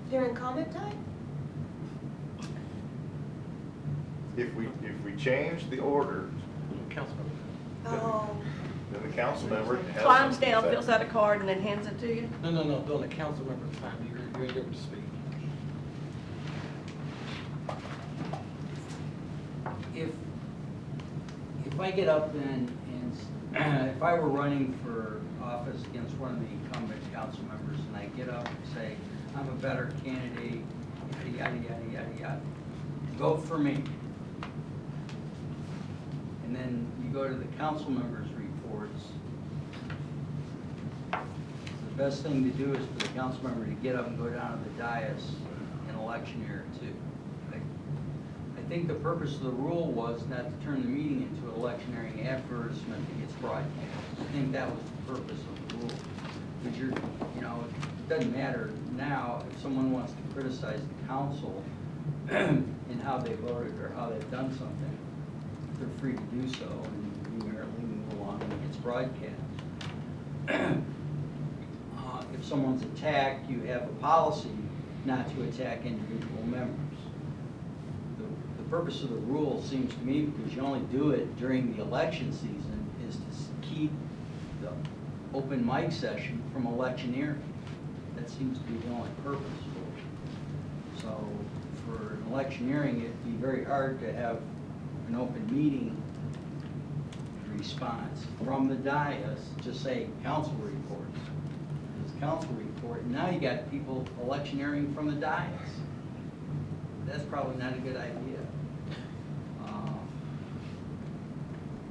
During comment time? If we change the order, Councilmember. Oh, then the council member has. Climbs something to down, say. fills out a card, and then hands it to you. No, during the council member time, you're able to speak. If I get up and if I were running for office against one of the incumbent council members, and I get up and say, I'm a better candidate, yada, yada, yada, yada, vote for me. And then you go to the council members' reports. The best thing to do is for the council member to get up and go down to the dais in election year too. I think the purpose of the rule was not to turn the meeting into an electioneering advertisement that gets broadcast. I think that was the purpose of the rule. Because it doesn't matter now if someone wants to criticize the council in how they voted or how they've done something, they're free to do so, and we merely move along and it gets broadcast. If someone's attacked, you have a policy not to attack individual members. The purpose of the rule seems to me, because you only do it during the election season, is to keep the open mic session from electioneering. That seems to be the only purpose for it. So for an electioneering, it'd be very hard to have an open meeting response from the dais to say council reports. It's council report, and now you got people electioneering from the dais. That's probably not a good idea.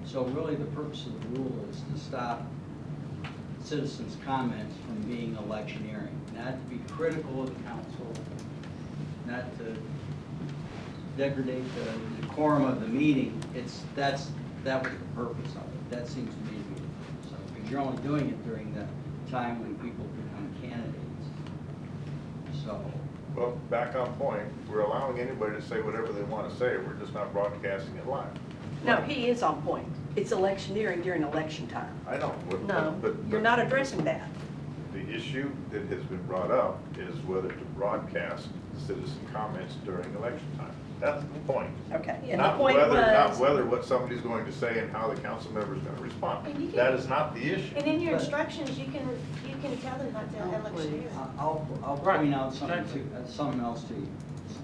So really the purpose of the rule is to stop citizens' comments from being electioneering, not to be critical of the council, not to degrade the decorum of the meeting. That was the purpose of it. That seems to me to be the purpose of it. Because you're only doing it during the time when people become candidates. So, Well, back on point, we're allowing anybody to say whatever they want to say, we're just not broadcasting it live. No, he is on point. It's electioneering during election time. I know, No, but you're not addressing that. the issue that has been brought up is whether to broadcast citizen comments during election time. That's the point. Okay, and the Not point not was, whether what somebody's going to say and how the council member is going to respond. And you can- That is not the issue. And in your instructions, you can tell them not to electioneer. I'll point out something else to you.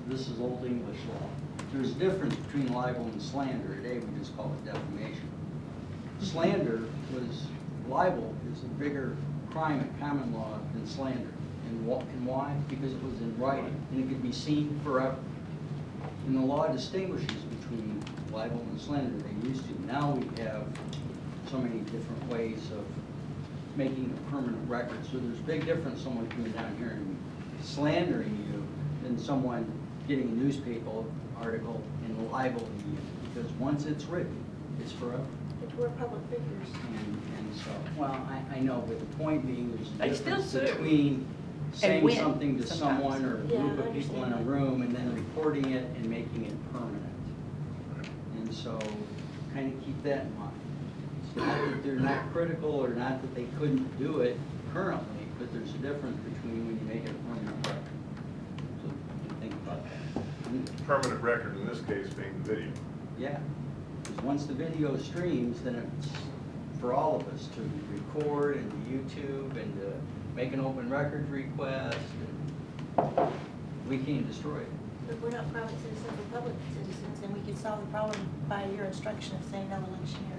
This is Old English law. There's a difference between libel and slander. Today, we just call it defamation. Slander libel is a bigger crime at common law than slander. And why? Because it was in writing, and it could be seen forever. And the law distinguishes between libel and slander. They used to. Now we have so many different ways of making a permanent record. So there's a big difference someone coming down here and slandering you than someone getting a newspaper article and libeling you. Because once it's written, it's forever. But we're public figures. And so, well, I know, but the point being, there's They a still difference sue. between saying win something to sometimes. someone or a Yeah, group I of people in a understand that. room and then reporting it and making it permanent. And so, kind of keep that in mind. It's not that they're not critical or not that they couldn't do it currently, but there's a difference between when you make it a permanent record. So, think about that. Permanent record in this case being the video. Yeah, because once the video streams, then it's for all of us to record and to YouTube and to make an open records request. And we can't destroy it. But we're not private citizens, we're public citizens, and we can solve the problem by your instruction of saying no electioneering.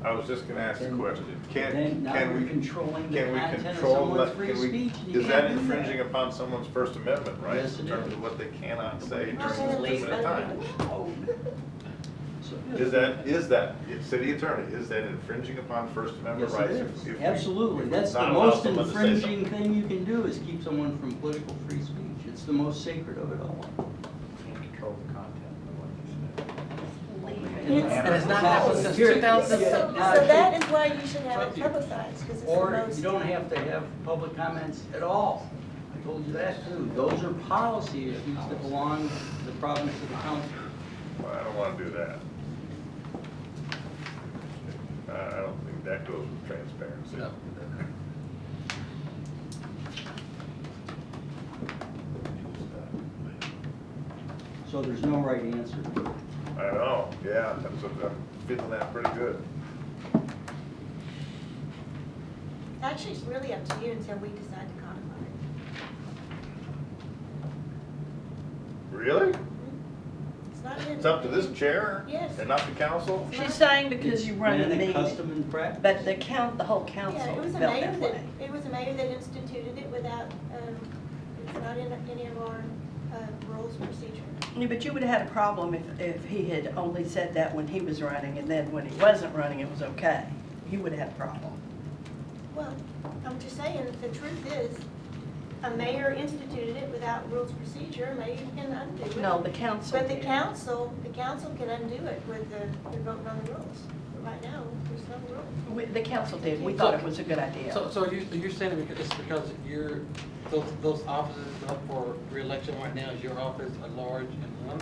I was just going to ask the question. Then now Can we're we controlling the can we content of control someone's that? free Can we? speech, and you Is that can't do that. infringing upon someone's First Amendment rights Yes, in it terms is. of what they cannot say Well, during then this at least limited time? So- Is that, city attorney, is that infringing upon First Amendment Yes, rights? it if is. we- Absolutely. if we That's the not allow most someone to say infringing something? thing you can do is keep someone from political free speech. It's the most sacred of it all. Can't control the content of what you It's- And it's not happened since Here- 2000. So that is why you should have it publicized, because it's the Or most. you don't have to have public comments at all. I told you that too. Those are policy issues that belong to the province of the council. Well, I don't want to do that. I don't think that goes with transparency. No. So there's no right answer. I know, yeah, I'm feeling that pretty good. Actually, it's really up to you until we decide to codify it. Really? It's not in. It's up to this chair? Yes. And not the council? she's saying because you run the Been a meeting, custom and practice. but the whole council Yeah, it was felt a that mayor way. it was a mayor that instituted it without, it's not in any of our rules of procedure. Yeah, but you would have had a problem if he had only said that when he was running, and then when he wasn't running, it was okay. He would have had a problem. Well, I'm just saying, the truth is, a mayor instituted it without rules of procedure, a mayor can undo it. No, the council But the did. council can undo it with the voting on the rules. But right now, there's no rule. The council did. We thought it was a good idea. So you're saying it's because those offices up for reelection right now, is your office a large and one?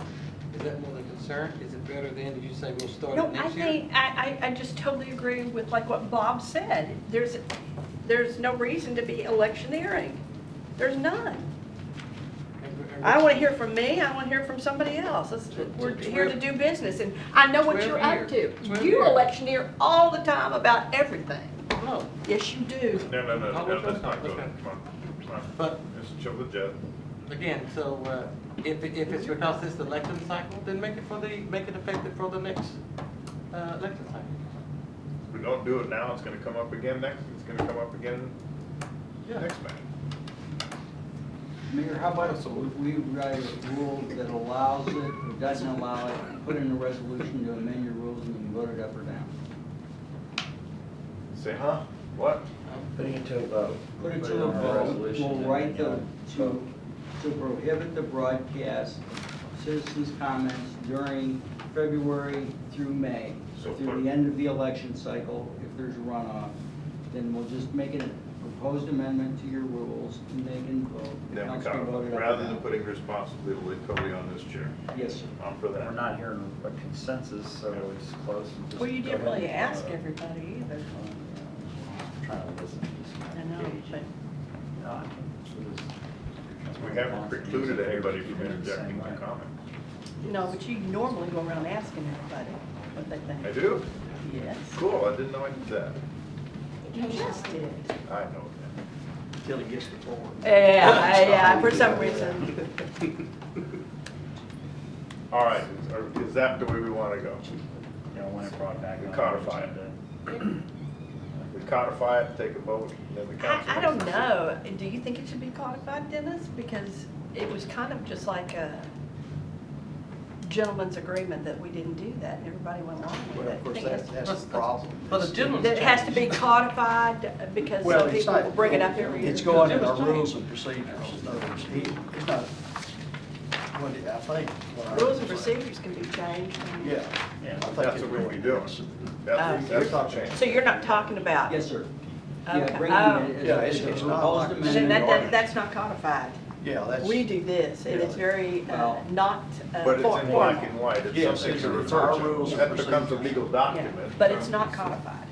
Is that more the concern? Is it better then, did you say we'll start No, it I next year? think, I just totally agree with like what Bob said. There's no reason to be electioneering. There's none. I want to hear from me, I want to hear from somebody else. We're here to do business, and I know what you're up to. 12 You years. electioneer all the time about everything. No. Yes, you do. No, let's not go Okay. there, come on. But- Let's show the jet. Again, so if it's because it's the election cycle, then make it effective for the next election cycle. If we don't do it now, it's gonna come up again it's gonna come up again Yeah. next May. Mayor, how about if we write a rule that allows it, or doesn't allow it, and put in a resolution to amend your rules and you can vote it up or down? Say, huh? What? Putting it to a vote. Put it to a on vote, resolution we'll and write then, to prohibit the broadcast of citizens' comments during February through May, So through put- the end of the election cycle. If there's a runoff, then we'll just make it a proposed amendment to your rules, and they can vote. The Then we council can vote it up or rather than down. putting responsibility totally on this chair. Yes, sir. I'm for that. We're not hearing a consensus, so we just close and just. Well, you go didn't ahead really and, ask everybody either. Trying to listen. I know, but No, I think We haven't precluded anybody from interjecting Same their way. comment. no, but you normally go around asking everybody what they think. I do? Yes. Cool, I didn't know I did that. You just did. I know Till he gets the floor. Yeah, for some reason. that. All right, is that the way we want to go? You know, when it brought back. We on the codify it. agenda. We codify it, take a vote, and then the council. I don't know. Do you think it should be codified, Dennis? Because it was kind of just like a gentleman's agreement that we didn't do that, and everybody went along with Well, it. of course, I think that's the problem. But the gentleman's That it has to be change. codified because Well, some it's people not- will bring it up every year. It's going in It was our changed. rules and procedures. In other words, he's not, I think. what I Rules and heard him say. procedures can be changed. and- Yeah. Yeah. I think That's it what we'd be really doing. is. That's not changing. So you're not talking about? Yes, sir. Okay. Yeah, bringing Oh. it as Yeah, a- it's as a not proposed like- Then amendment. that's not codified. Yeah, that's. We do this, and it's Yeah. very Well, not But it's in formal. black and white, it's Yes, something it's to in refer our to. rules and That becomes a procedures. legal Yeah, document. but it's not codified.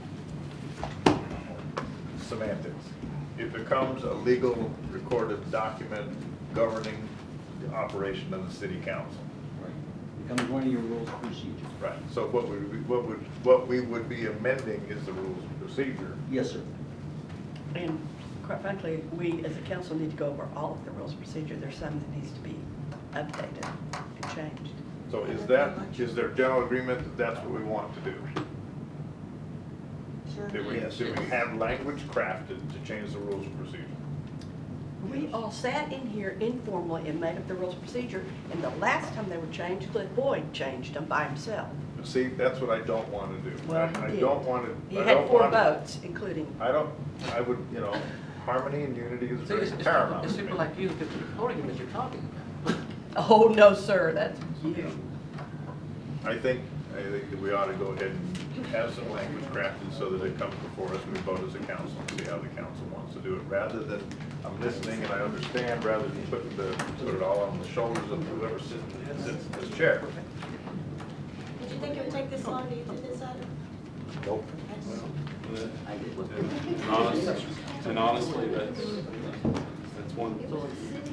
Semantics. It becomes a legal recorded document governing the operation of the city council. Right. Becomes one of your rules of procedure. Right. So what we would be amending is the rules of procedure. Yes, sir. And quite frankly, we as a council need to go over all of the rules of procedure. There's some that needs to be updated and changed. So is there general agreement that that's what we want to do? Sure. Do we have language crafted to change the rules of procedure? We all sat in here informally and made up the rules of procedure, and the last time they were changed, Cliff Boyd changed them by himself. But see, that's what I don't want to do. Well, I he don't did. want to. He had 4 votes, including, I would, harmony and unity is See, very it's paramount. it's people like you at the podium that you're talking about. oh, no, sir, that's you. I think that we ought to go ahead and have some language crafted so that it comes before us, we vote as a council and see how the council wants to do it, rather than I'm listening and I understand, rather than put it all on the shoulders of whoever sits in this chair. Did you think it would take this long to get through this item? Nope. I did. And honestly, that's one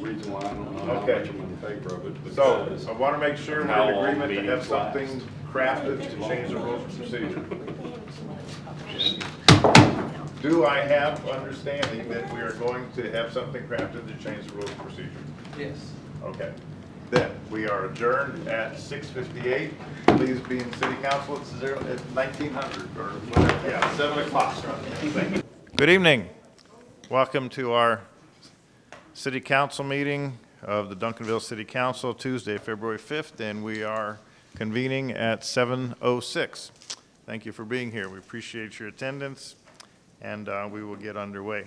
reason why I don't know how Okay. much I'm in favor of it. So, because I want to make sure we're how in long agreement to have meetings last. something crafted to change the rules of procedure. Do I have understanding that we are going to have something crafted to change the rules of procedure? Yes. Okay. Then, we are adjourned at 6:58. Please be in city council at 1900 or whatever, yeah, 7 o'clock. Thank you. Good evening. Welcome to our city council meeting of the Duncanville City Council, Tuesday, February 5th, and we are convening at 7:06. Thank you for being here. We appreciate your attendance, and we will get underway.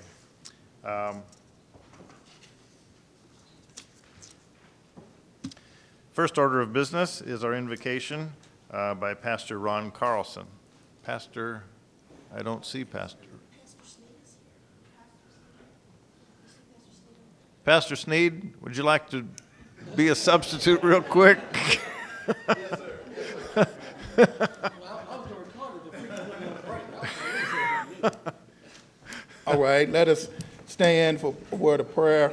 First order of business is our invocation by Pastor Ron Carlson. Pastor, I don't see Pastor. Pastor Sneed, would you like to be a substitute real quick? All right, let us stand for a word of prayer.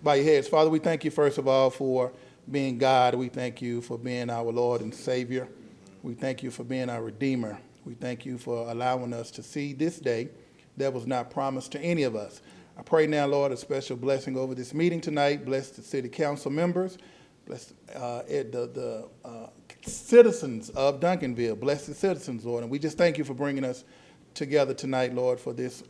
Bow your heads. Father, we thank you first of all for being God. We thank you for being our Lord and Savior. We thank you for being our Redeemer. We thank you for allowing us to see this day that was not promised to any of us. I pray now, Lord, a special blessing over this meeting tonight. Bless the city council members. Bless the citizens of Duncanville. Bless the citizens, Lord. And we just thank you for bringing us together tonight, Lord, for this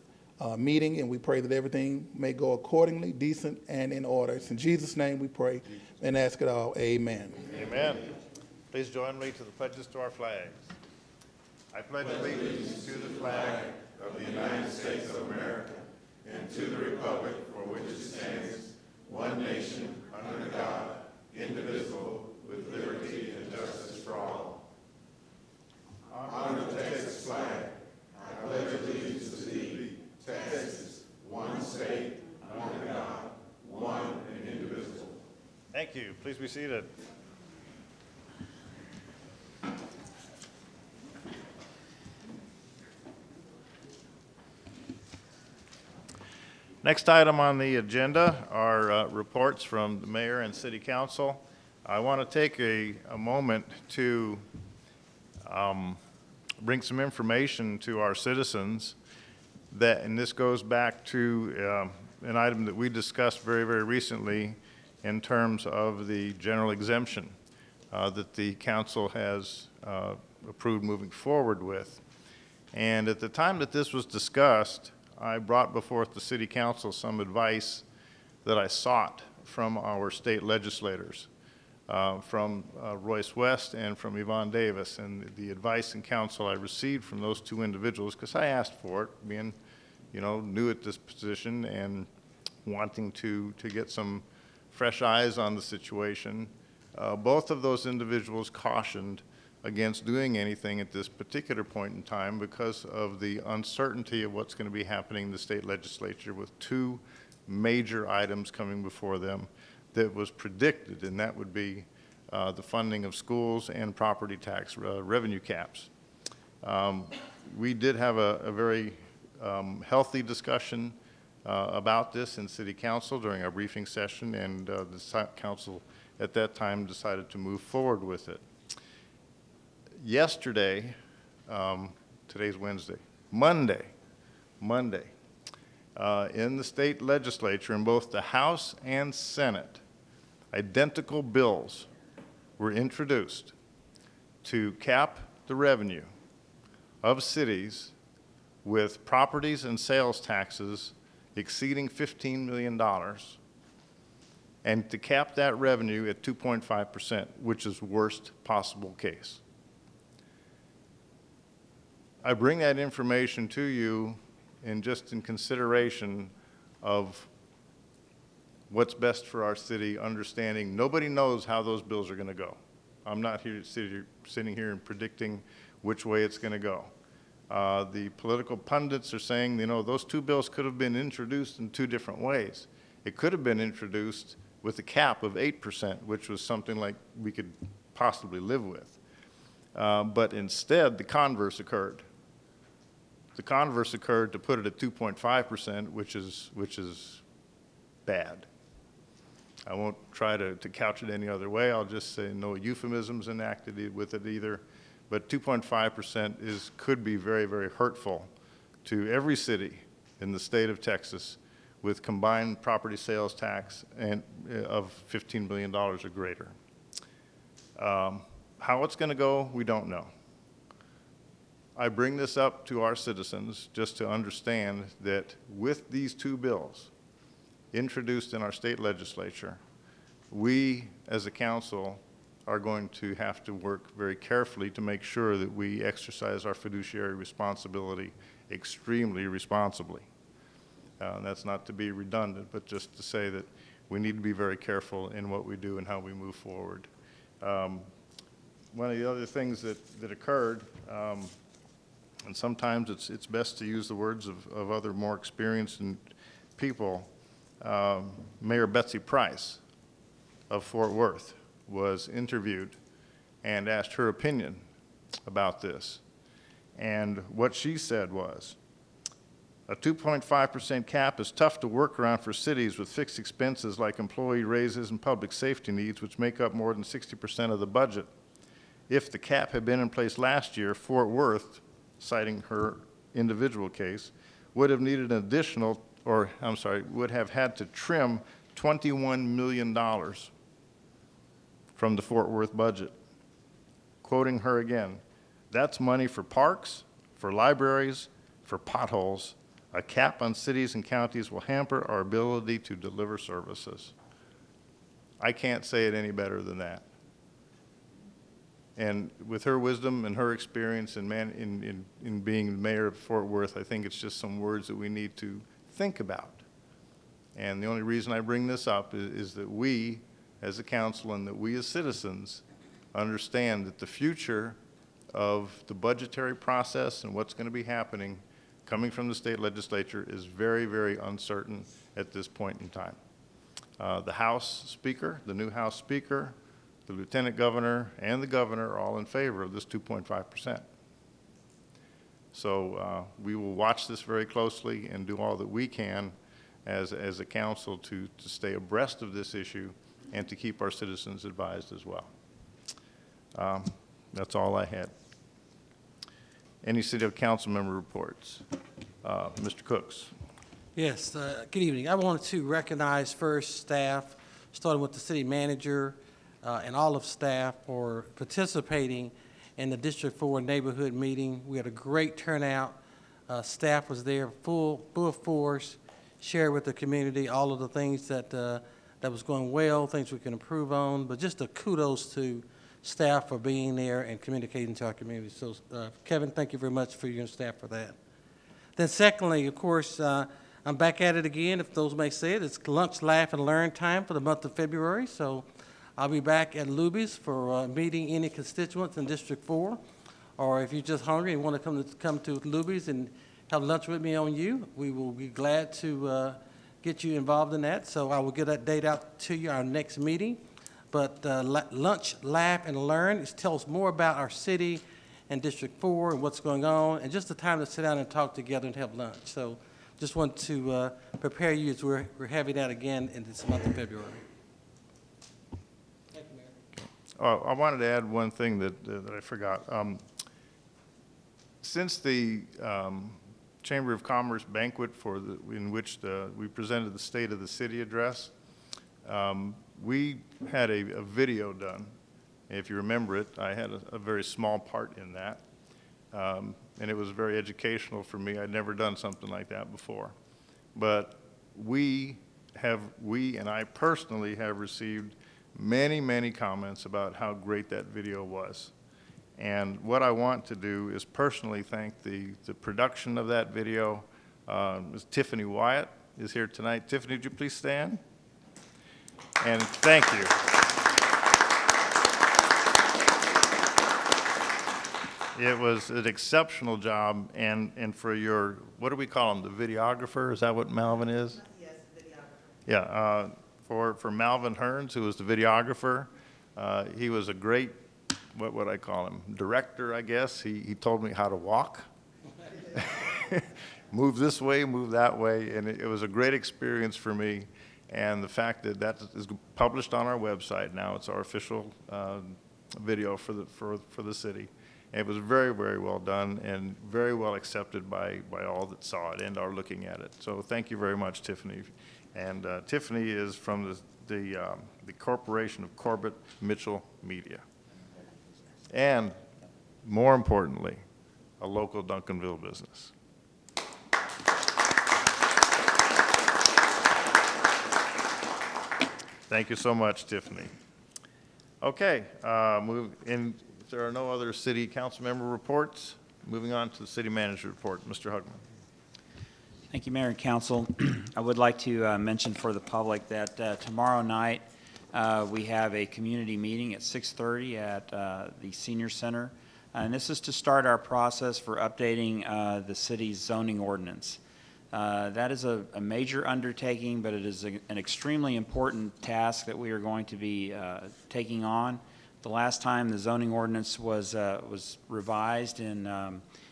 meeting. And we pray that everything may go accordingly, decent, and in order. It's in Jesus' name we pray and ask it all. Amen. Amen. Please join me to the pledges to our flags. I pledge allegiance to the flag of the United States of America and to the republic for which it stands, one nation, under God, indivisible, with liberty and justice for all. Honor the Texas flag. I pledge allegiance to thee, Texas, one state, under God, one and indivisible. Thank you. Please be seated. Next item on the agenda are reports from the mayor and city council. I want to take a moment to bring some information to our citizens that, and this goes back to an item that we discussed very, very recently in terms of the general exemption that the council has approved moving forward with. And at the time that this was discussed, I brought before the city council some advice that I sought from our state legislators, from Royce West and from Yvonne Davis. And the advice and counsel I received from those two individuals, because I asked for it, being, new at this position and wanting to get some fresh eyes on the situation, both of those individuals cautioned against doing anything at this particular point in time because of the uncertainty of what's going to be happening in the state legislature with two major items coming before them that was predicted, and that would be the funding of schools and property tax revenue caps. We did have a very healthy discussion about this in city council during our briefing session, and the council at that time decided to move forward with it. Yesterday, today's Wednesday, Monday, in the state legislature, in both the House and Senate, identical bills were introduced to cap the revenue of cities with properties and sales taxes exceeding $15 million and to cap that revenue at 2.5%, which is worst possible case. I bring that information to you in consideration of what's best for our city, understanding nobody knows how those bills are going to go. I'm not here sitting here and predicting which way it's going to go. The political pundits are saying, those two bills could have been introduced in two different ways. It could have been introduced with a cap of 8%, which was something like we could possibly live with. But instead, the converse occurred. The converse occurred to put it at 2.5%, which is bad. I won't try to couch it any other way. I'll just say no euphemisms enacted with it either. But 2.5% could be very, very hurtful to every city in the state of Texas with combined property sales tax and of $15 billion or greater. How it's going to go, we don't know. I bring this up to our citizens just to understand that with these two bills introduced in our state legislature, we as a council are going to have to work very carefully to make sure that we exercise our fiduciary responsibility extremely responsibly. That's not to be redundant, but just to say that we need to be very careful in what we do and how we move forward. One of the other things that occurred, and sometimes it's best to use the words of other more experienced people, Mayor Betsy Price of Fort Worth was interviewed and asked her opinion about this. And what she said was, a 2.5% cap is tough to work around for cities with fixed expenses like employee raises and public safety needs, which make up more than 60% of the budget. If the cap had been in place last year, Fort Worth, citing her individual case, would have needed an additional, would have had to trim $21 million from the Fort Worth budget. Quoting her again, that's money for parks, for libraries, for potholes. A cap on cities and counties will hamper our ability to deliver services. I can't say it any better than that. And with her wisdom and her experience in being the mayor of Fort Worth, I think it's just some words that we need to think about. And the only reason I bring this up is that we, as a council, and that we as citizens understand that the future of the budgetary process and what's going to be happening coming from the state legislature is very, very uncertain at this point in time. The House Speaker, the new House Speaker, the Lieutenant Governor, and the Governor are all in favor of this 2.5%. So we will watch this very closely and do all that we can as a council to stay abreast of this issue and to keep our citizens advised as well. That's all I had. Any City Council member reports? Mr. Cooks. Yes, good evening. I wanted to recognize first staff, starting with the city manager and all of staff for participating in the District 4 neighborhood meeting. We had a great turnout. Staff was there full force, shared with the community all of the things that was going well, things we can improve on, but just a kudos to staff for being there and communicating to our community. So, Kevin, thank you very much for your staff for that. Then secondly, of course, I'm back at it again, if those may say it. It's lunch, laugh, and learn time for the month of February. So I'll be back at Luby's for meeting any constituents in District 4. Or if you're just hungry and want to come to Luby's and have lunch with me on you, we will be glad to get you involved in that. So I will get that date out to you, our next meeting. But lunch, laugh, and learn. It tells more about our city and District 4 and what's going on, and just the time to sit down and talk together and have lunch. So just want to prepare you as we're having that again in this month of February. Thank you, Mayor. I wanted to add one thing that I forgot. Since the Chamber of Commerce banquet in which we presented the State of the City address, we had a video done. If you remember it, I had a very small part in that. And it was very educational for me. I'd never done something like that before. But we and I personally have received many, many comments about how great that video was. And what I want to do is personally thank the production of that video. Ms. Tiffany Wyatt is here tonight. Tiffany, would you please stand? And thank you. It was an exceptional job, and for your, what do we call him, the videographer? Is that what Malvin is? Yes, videographer. Yeah, for Malvin Hearns, who was the videographer, he was a great, what would I call him, director, I guess. He told me how to walk. Move this way, move that way, and it was a great experience for me. And the fact that that is published on our website now, it's our official video for the city. And it was very, very well done and very well accepted by all that saw it and are looking at it. So thank you very much, Tiffany. And Tiffany is from the Corporation of Corbett Mitchell Media. And more importantly, a local Duncanville business. Thank you so much, Tiffany. Okay, if there are no other city council member reports, moving on to the city manager report. Mr. Hugman. Thank you, Mayor and Council. I would like to mention for the public that tomorrow night we have a community meeting at 6:30 at the Senior Center. And this is to start our process for updating the city's zoning ordinance. That is a major undertaking, but it is an extremely important task that we are going to be taking on. The last time the zoning ordinance was revised in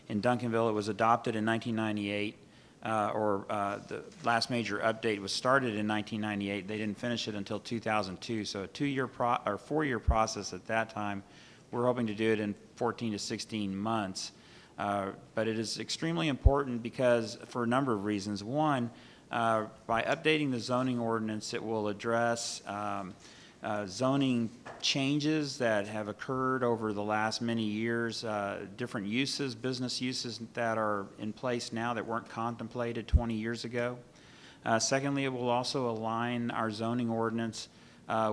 Duncanville, it was adopted in 1998, the last major update was started in 1998. They didn't finish it until 2002, so a 4-year process at that time. We're hoping to do it in 14 to 16 months. But it is extremely important because for a number of reasons. One, by updating the zoning ordinance, it will address zoning changes that have occurred over the last many years, different uses, business uses that are in place now that weren't contemplated 20 years ago. Secondly, it will also align our zoning ordinance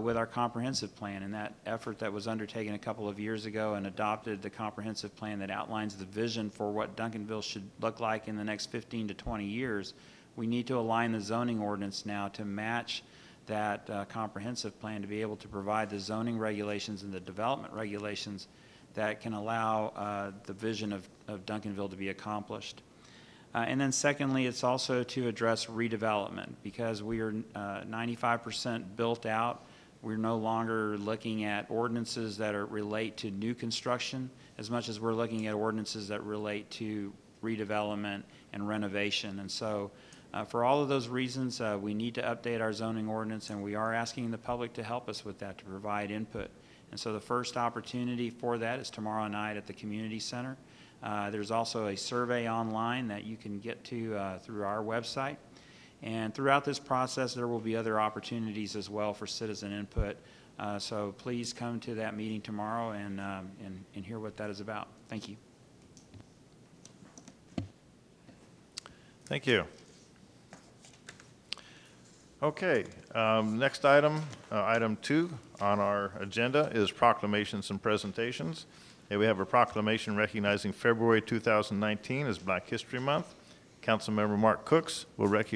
with our comprehensive plan, and that effort that was undertaken a couple of years ago and adopted the comprehensive plan that outlines the vision for what Duncanville should look like in the next 15 to 20 years. We need to align the zoning ordinance now to match that comprehensive plan to be able to provide the zoning regulations and the development regulations that can allow the vision of Duncanville to be accomplished. And then secondly, it's also to address redevelopment, because we are 95% built out. We're no longer looking at ordinances that relate to new construction as much as we're looking at ordinances that relate to redevelopment and renovation. And so for all of those reasons, we need to update our zoning ordinance, and we are asking the public to help us with that, to provide input. And so the first opportunity for that is tomorrow night at the community center. There's also a survey online that you can get to through our website. And throughout this process, there will be other opportunities as well for citizen input. So please come to that meeting tomorrow and hear what that is about. Thank you. Thank you. Okay, next item, item 2 on our agenda is proclamations and presentations. And we have a proclamation recognizing February 2019 as Black History Month. Councilmember Mark Cooks will read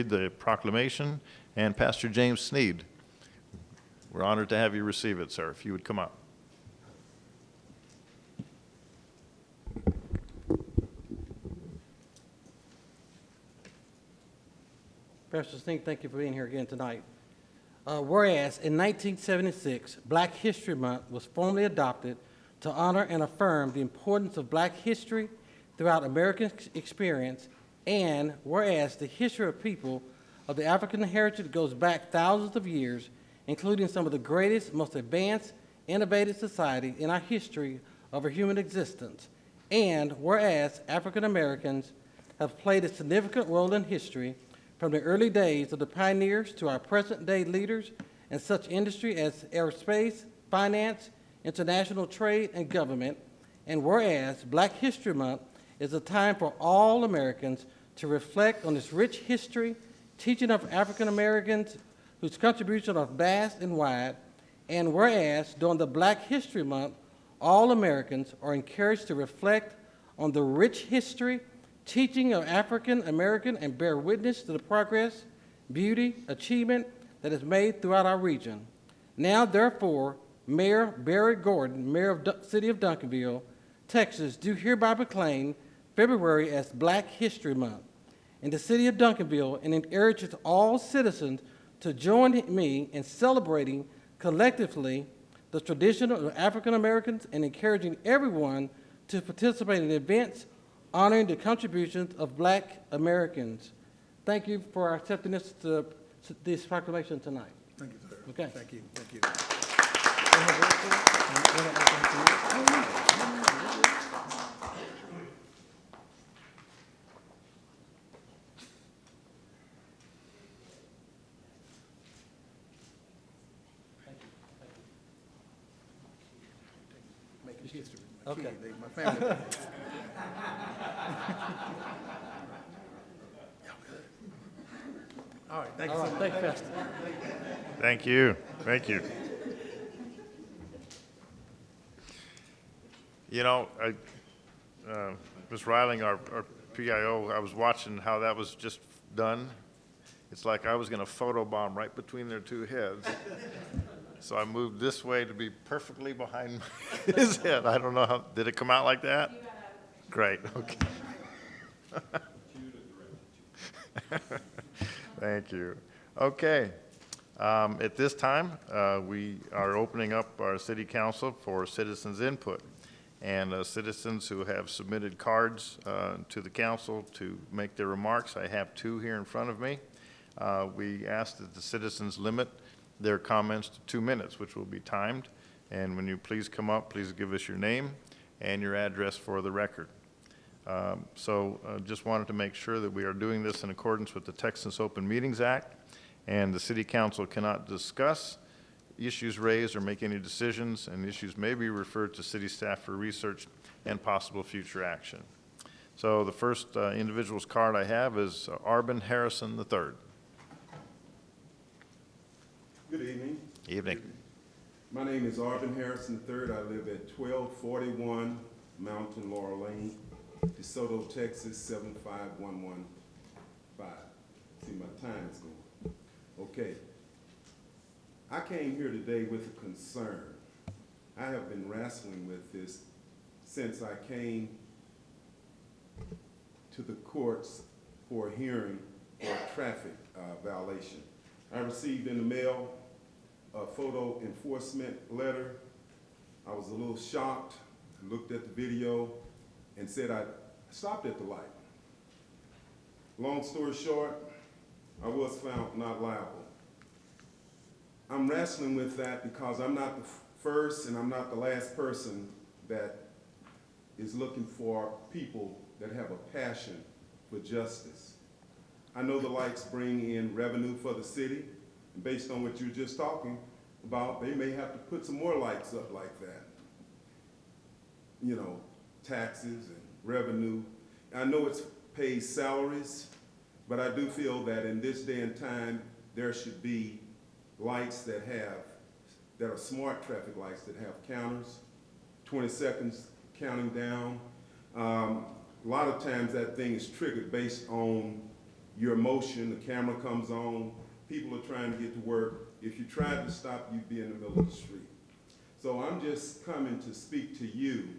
the proclamation, and Pastor James Sneed. We're honored to have you receive it, sir, if you would come up. Pastor Sneed, thank you for being here again tonight. Whereas in 1976, Black History Month was formally adopted to honor and affirm the importance of Black history throughout American experience, and whereas the history of people of the African heritage goes back thousands of years, including some of the greatest, most advanced, innovative society in our history of our human existence, and whereas African Americans have played a significant role in history from the early days of the pioneers to our present-day leaders in such industry as aerospace, finance, international trade, and government. And whereas Black History Month is a time for all Americans to reflect on this rich history, teaching of African Americans whose contributions are vast and wide. And whereas during the Black History Month, all Americans are encouraged to reflect on the rich history, teaching of African American, and bear witness to the progress, beauty, achievement that is made throughout our region. Now, therefore, Mayor Barry Gordon, Mayor of City of Duncanville, Texas, do hereby proclaim February as Black History Month in the City of Duncanville, and it urges all citizens to join me in celebrating collectively the tradition of African Americans and encouraging everyone to participate in events honoring the contributions of Black Americans. Thank you for accepting this proclamation tonight. Thank you, sir. Okay. Thank you. Thank you. Making history. My Okay. kid, my family. All right, thank you so much. Thank you, Pastor. Thank you. Thank you. You know, Ms. Riling, our PIO, I was watching how that was just done. It's like I was going to photobomb right between their two heads. So I moved this way to be perfectly behind his head. I don't know how, did it come out like that? Great, okay. Thank you. Okay. At this time, we are opening up our city council for citizens' input. And citizens who have submitted cards to the council to make their remarks, I have 2 here in front of me. We ask that the citizens limit their comments to 2 minutes, which will be timed. And when you please come up, please give us your name and your address for the record. Just wanted to make sure that we are doing this in accordance with the Texas Open Meetings Act, and the City Council cannot discuss issues raised or make any decisions, and issues may be referred to city staff for research and possible future action. So the first individual's card I have is Arbin Harrison III. Good evening. Evening. My name is Arvin Harrison III. I live at 1241 Mountain Laurel Lane, DeSoto, Texas, 75115. See, my time is going. Okay. I came here today with a concern. I have been wrestling with this since I came to the courts for a hearing for a traffic violation. I received in the mail a photo enforcement letter. I was a little shocked. I looked at the video and said I stopped at the light. Long story short, I was found not liable. I'm wrestling with that because I'm not the first and I'm not the last person that is looking for people that have a passion for justice. I know the lights bring in revenue for the city, and based on what you were just talking about, they may have to put some more lights up like that. You know, taxes and revenue. I know it's pays salaries, but I do feel that in this day and time, there should be lights that are smart traffic lights that have counters, 20 seconds counting down. A lot of times that thing is triggered based on your emotion, the camera comes on, people are trying to get to work. If you tried to stop, you'd be in the middle of the street. So I'm just coming to speak to you.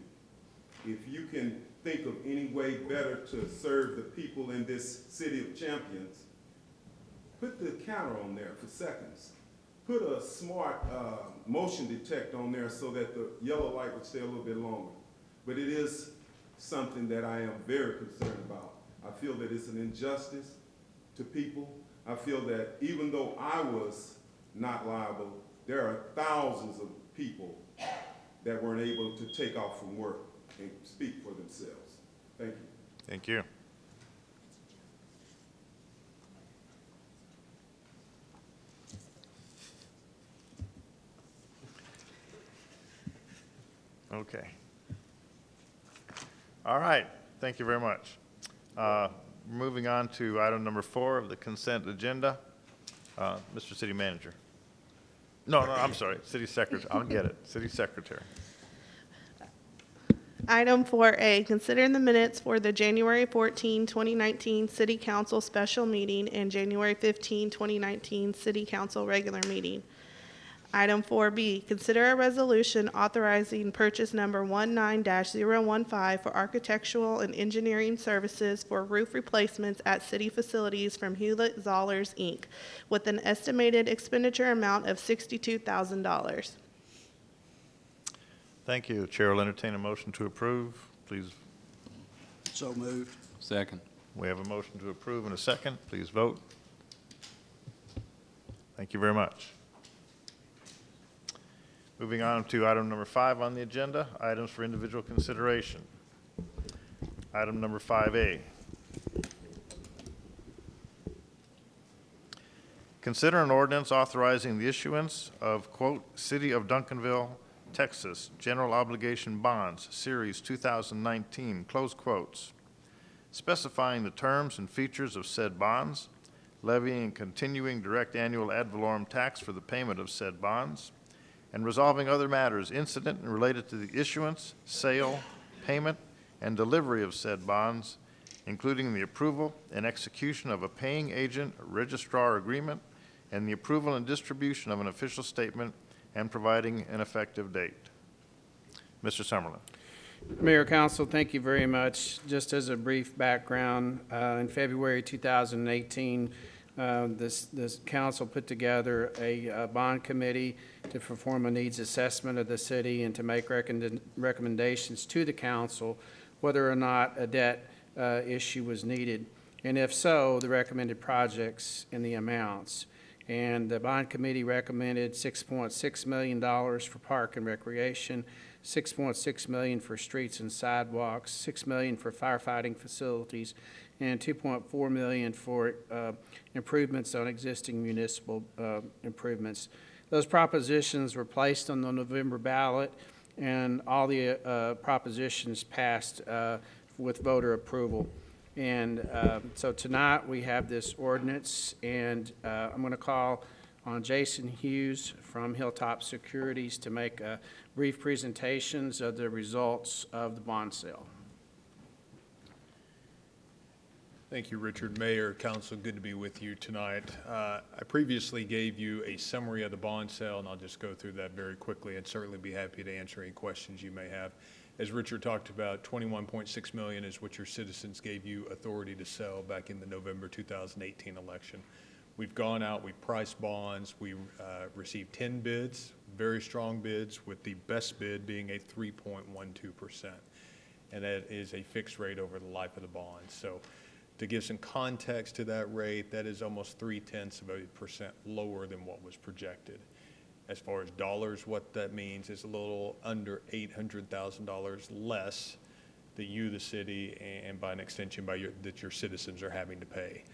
If you can think of any way better to serve the people in this city of champions, put the counter on there for seconds. Put a smart motion detector on there so that the yellow light would stay a little bit longer. But it is something that I am very concerned about. I feel that it's an injustice to people. I feel that even though I was not liable, there are thousands of people that weren't able to take off from work and speak for themselves. Thank you. Thank you. Okay. All right. Thank you very much. Moving on to item number 4 of the consent agenda. Mr. City Manager. No, I'm sorry. City Secretary. I'll get it. City Secretary. Item 4A, consider the minutes for the January 14, 2019 City Council special meeting and January 15, 2019 City Council regular meeting. Item 4B, consider a resolution authorizing purchase number 19-015 for architectural and engineering services for roof replacements at city facilities from Hewlett Zollers, Inc., with an estimated expenditure amount of $62,000. Thank you. The chair will entertain a motion to approve. Please. So moved. Second. We have a motion to approve and a second. Please vote. Thank you very much. Moving on to item number 5 on the agenda, items for individual consideration. Item number 5A. Consider an ordinance authorizing the issuance of, quote, City of Duncanville, Texas, General Obligation Bonds, Series 2019, close quotes, specifying the terms and features of said bonds, levying and continuing direct annual ad valorem tax for the payment of said bonds, and resolving other matters incident and related to the issuance, sale, payment, and delivery of said bonds, including the approval and execution of a paying agent registrar agreement and the approval and distribution of an official statement and providing an effective date. Mr. Summerlin. Mayor, Council, thank you very much. Just as a brief background, in February 2018, this council put together a bond committee to perform a needs assessment of the city and to make recommendations to the council whether or not a debt issue was needed, and if so, the recommended projects and the amounts. And the bond committee recommended $6.6 million for park and recreation, $6.6 million for streets and sidewalks, $6 million for firefighting facilities, and $2.4 million for improvements on existing municipal improvements. Those propositions were placed on the November ballot, and all the propositions passed with voter approval. And so tonight we have this ordinance, and I'm going to call on Jason Hughes from Hilltop Securities to make brief presentations of the results of the bond sale. Thank you, Richard. Mayor, Council, good to be with you tonight. I previously gave you a summary of the bond sale, and I'll just go through that very quickly and certainly be happy to answer any questions you may have. As Richard talked about, $21.6 million is what your citizens gave you authority to sell back in the November 2018 election. We've gone out, we've priced bonds, we received 10 bids, very strong bids, with the best bid being a 3.12%. And that is a fixed rate over the life of the bond. So to give some context to that rate, that is almost 0.3% lower than what was projected. As far as dollars, what that means is a little under $800,000 less that you, the city, and by an extension that your citizens are having to pay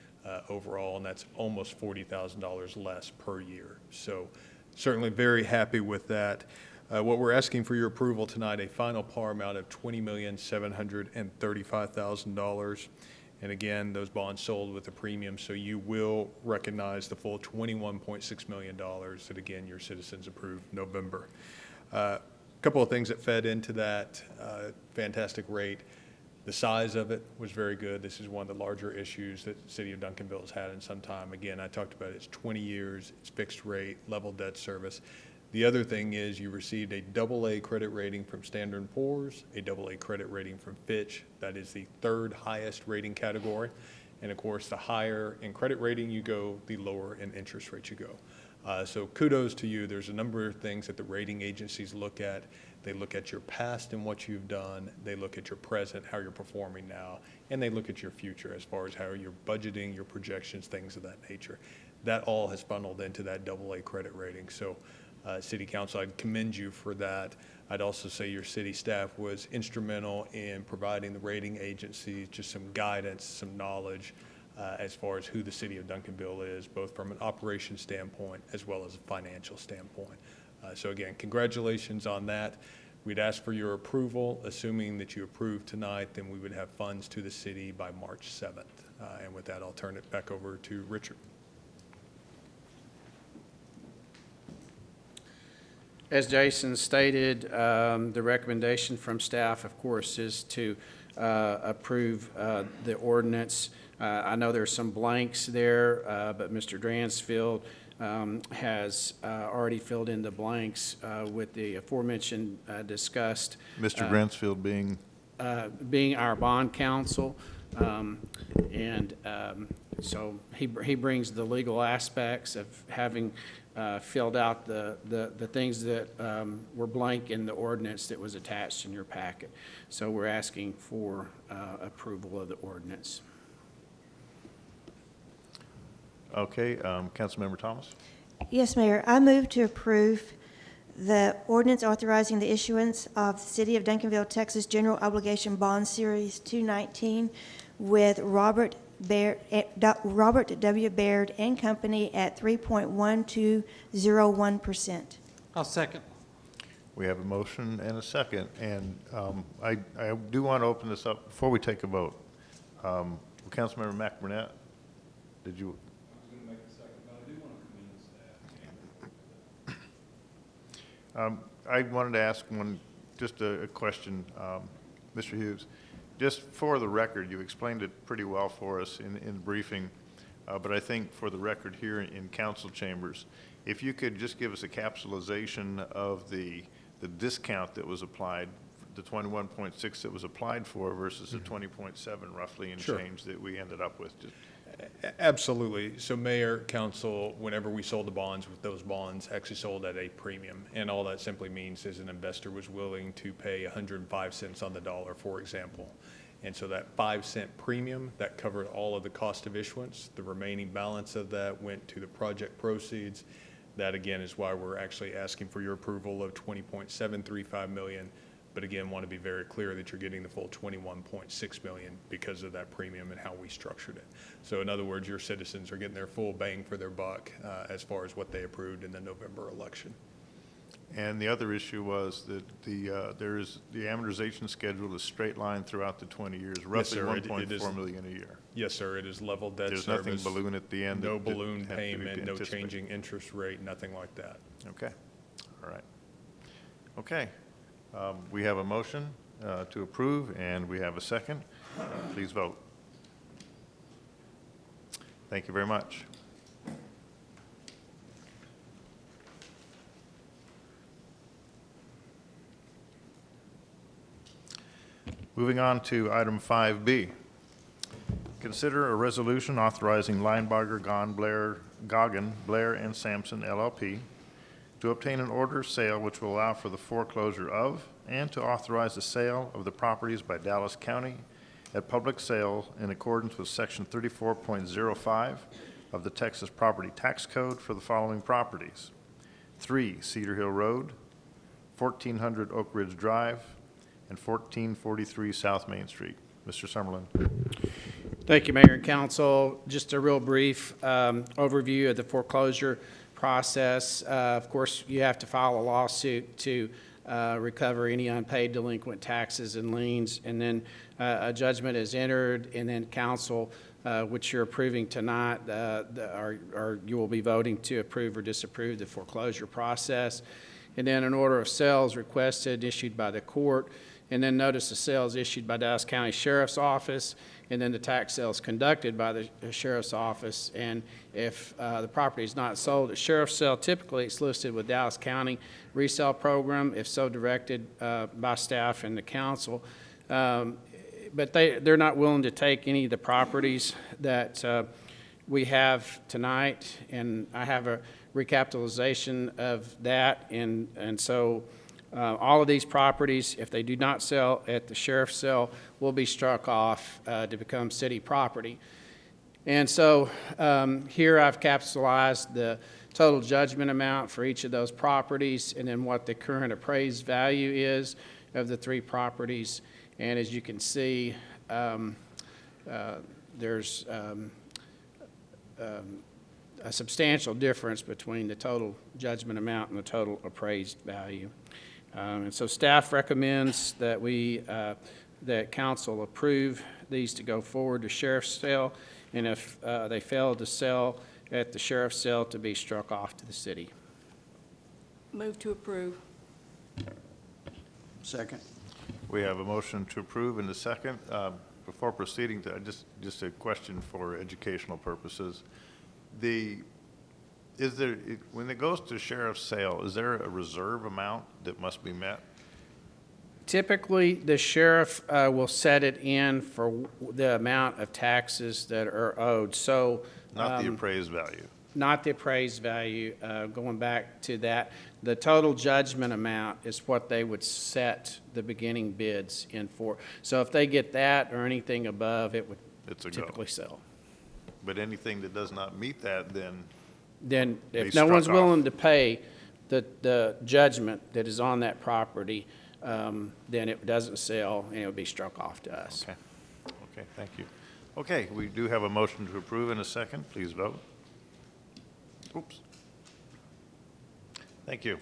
overall, and that's almost $40,000 less per year. So certainly very happy with that. What we're asking for your approval tonight, a final par amount of $20,735,000. And again, those bonds sold with a premium, so you will recognize the full $21.6 million that, again, your citizens approved November. A couple of things that fed into that fantastic rate. The size of it was very good. This is one of the larger issues that the city of Duncanville has had in some time. Again, I talked about it's 20 years, it's fixed rate, level debt service. The other thing is you received a AA credit rating from Standard & Poor's, a AA credit rating from Fitch. That is the third highest rating category. And of course, the higher in credit rating you go, the lower in interest rate you go. So kudos to you. There's a number of things that the rating agencies look at. They look at your past and what you've done. They look at your present, how you're performing now. And they look at your future as far as how you're budgeting, your projections, things of that nature. That all has funneled into that AA credit rating. So City Council, I'd commend you for that. I'd also say your city staff was instrumental in providing the rating agencies just some guidance, some knowledge as far as who the city of Duncanville is, both from an operations standpoint as well as a financial standpoint. So again, congratulations on that. We'd ask for your approval. Assuming that you approve tonight, then we would have funds to the city by March 7th. And with that, I'll turn it back over to Richard. As Jason stated, the recommendation from staff, of course, is to approve the ordinance. I know there's some blanks there, but Mr. Dransfield has already filled in the blanks with the aforementioned discussed. Mr. Dransfield being? Being our bond counsel. So he brings the legal aspects of having filled out the things that were blank in the ordinance that was attached in your packet. So we're asking for approval of the ordinance. Okay, Councilmember Thomas? Yes, Mayor. I move to approve the ordinance authorizing the issuance of the City of Duncanville, Texas General Obligation Bond Series 219 with Robert W. Baird and Company at 3.1201%. I'll second. We have a motion and a second, and I do want to open this up before we take a vote. Councilmember McBurnett, did you? I was going to make a second, but I do want to commend the staff. I wanted to ask just a question, Mr. Hughes. Just for the record, you explained it pretty well for us in the briefing, but I think for the record here in council chambers, if you could just give us a capsulization of the discount that was applied, the 21.6 that was applied for versus the 20.7 roughly in change that we ended up with. Absolutely. So Mayor, Council, whenever we sold the bonds, with those bonds actually sold at a premium. And all that simply means is an investor was willing to pay 105 cents on the dollar, for example. And so that 5-cent premium, that covered all of the cost of issuance. The remaining balance of that went to the project proceeds. That again is why we're actually asking for your approval of $20.735 million. But again, want to be very clear that you're getting the full $21.6 million because of that premium and how we structured it. So in other words, your citizens are getting their full bang for their buck as far as what they approved in the November election. And the other issue was that the amortization schedule is straight line throughout the 20 years, roughly sir. 1.4 million a year. Yes, sir, it is level debt There's service. nothing balloon at the end. No that balloon have to be payment, no anticipated. changing interest rate, nothing like that. Okay, all right. Okay, we have a motion to approve, and we have a second. Please vote. Thank you very much. Moving on to item 5B. Consider a resolution authorizing Linebarger, Goggin, Blair, and Sampson LLP to obtain an order of sale which will allow for the foreclosure of and to authorize the sale of the properties by Dallas County at public sale in accordance with Section 34.05 of the Texas Property Tax Code for the following properties: 3 Cedar Hill Road, 1400 Oak Ridge Drive, and 1443 South Main Street. Mr. Summerlin. Thank you, Mayor and Council. Just a real brief overview of the foreclosure process. Of course, you have to file a lawsuit to recover any unpaid delinquent taxes and liens, and then a judgment is entered, and then council, which you're approving tonight, or you will be voting to approve or disapprove the foreclosure process. And then an order of sale is requested, issued by the court, and then notice of sale is issued by Dallas County Sheriff's Office, and then the tax sale is conducted by the Sheriff's Office. And if the property is not sold at Sheriff's sale, typically it's listed with Dallas County resale program, if so directed by staff and the council. But they're not willing to take any of the properties that we have tonight, and I have a recapitalization of that, and so all of these properties, if they do not sell at the sheriff's sale, will be struck off to become city property. And so here I've capitalized the total judgment amount for each of those properties, and then what the current appraised value is of the 3 properties. And as you can see, there's a substantial difference between the total judgment amount and the total appraised value. And so staff recommends that that council approve these to go forward to sheriff's sale, and if they fail to sell at the sheriff's sale, to be struck off to the city. Move to approve. Second. We have a motion to approve and a second. Before proceeding to, just a question for educational purposes. When it goes to sheriff's sale, is there a reserve amount that must be met? Typically, the sheriff will set it in for the amount of taxes that are owed. So Not the appraised value. Not the appraised value. Going back to that, the total judgment amount is what they would set the beginning bids in for. So if they get that or anything above, it would typically sell. But anything that does not meet that, then if no one's willing to pay the judgment that is on that property, then it doesn't sell, and it would be struck off to us. Okay. Okay, thank you. Okay, we do have a motion to approve in a second. Please vote. Oops. Thank you.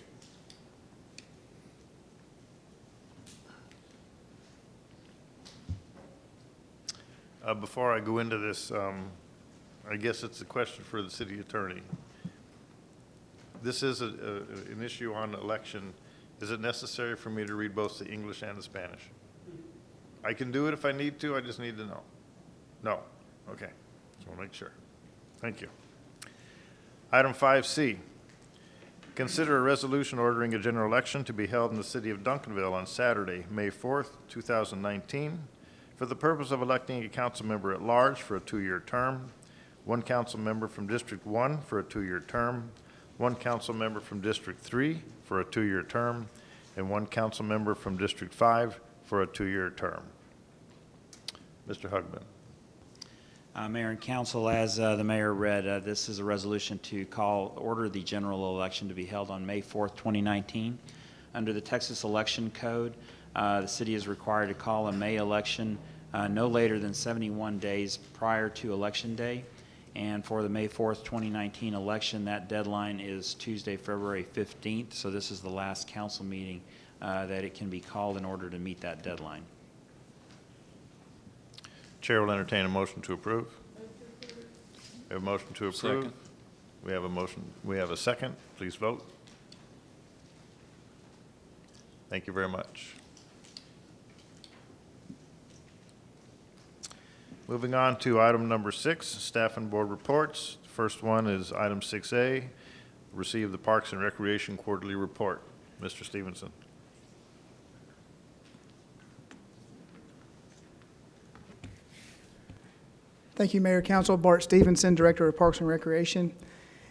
Before I go into this, I guess it's a question for the city attorney. This is an issue on election. Is it necessary for me to read both the English and the Spanish? I can do it if I need to. I just need to know. No. Okay. Just want to make sure. Thank you. Item 5C. Consider a resolution ordering a general election to be held in the city of Duncanville on Saturday, May 4th, 2019, for the purpose of electing a council member at large for a 2-year term, 1 council member from District 1 for a 2-year term, 1 council member from District 3 for a 2-year term, and 1 council member from District 5 for a 2-year term. Mr. Hugman. Mayor and Council, as the Mayor read, this is a resolution to order the general election to be held on May 4th, 2019. Under the Texas Election Code, the city is required to call a May election no later than 71 days prior to Election Day. And for the May 4th, 2019 election, that deadline is Tuesday, February 15th. So this is the last council meeting that it can be called in order to meet that deadline. Chair will entertain a motion to approve. We have a motion to approve. Second. We have a motion. We have a second. Please vote. Thank you very much. Moving on to item number 6, staff and board reports. The first one is item 6A, receive the Parks and Recreation Quarterly Report. Mr. Stevenson. Thank you, Mayor, Council. Bart Stevenson, Director of Parks and Recreation.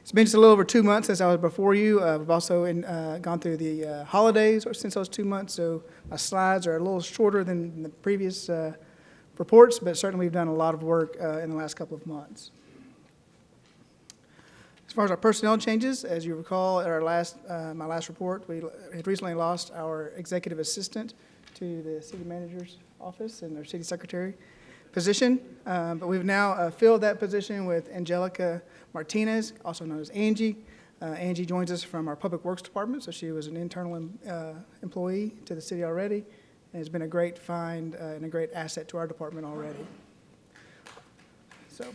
It's been just a little over 2 months since I was before you. We've also gone through the holidays since those 2 months, so my slides are a little shorter than the previous reports, but certainly we've done a lot of work in the last couple of months. As far as our personnel changes, as you recall, at our my last report, we had recently lost our executive assistant to the city manager's office and our city secretary position, but we've now filled that position with Angelica Martinez, also known as Angie. Angie joins us from our Public Works Department, so she was an internal employee to the city already, and has been a great find and a great asset to our department already. So.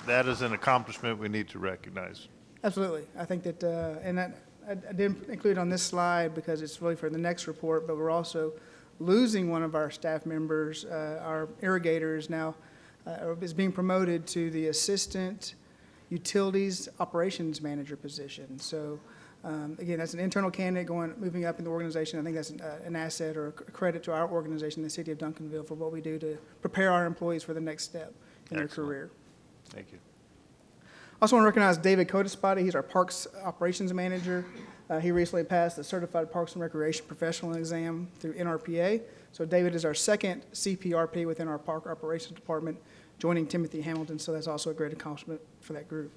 That is an accomplishment we need to recognize. Absolutely. I think that, and I didn't include it on this slide because it's really for the next report, but we're also losing one of our staff members. Our irrigator is now is being promoted to the Assistant Utilities Operations Manager position. So again, that's an internal candidate moving up in the organization. I think that's an asset or a credit to our organization, the City of Duncanville, for what we do to prepare our employees for the next step in their career. Thank you. I also want to recognize David Codispati. He's our Parks Operations Manager. He recently passed the Certified Parks and Recreation Professional Exam through NRPA. So David is our second CPRP within our Park Operations Department, joining Timothy Hamilton, so that's also a great accomplishment for that group.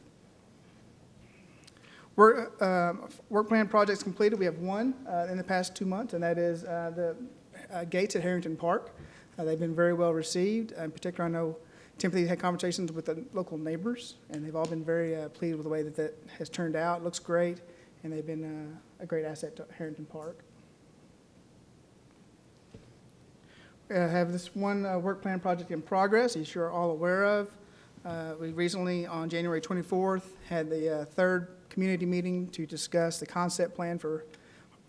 Work plan projects completed. We have one in the past 2 months, and that is the gates at Harrington Park. They've been very well received. In particular, I know Timothy had conversations with the local neighbors, and they've all been very pleased with the way that has turned out. It looks great, and they've been a great asset to Harrington Park. We have this one work plan project in progress, as you're all aware of. We recently, on January 24th, had the third community meeting to discuss the concept plan for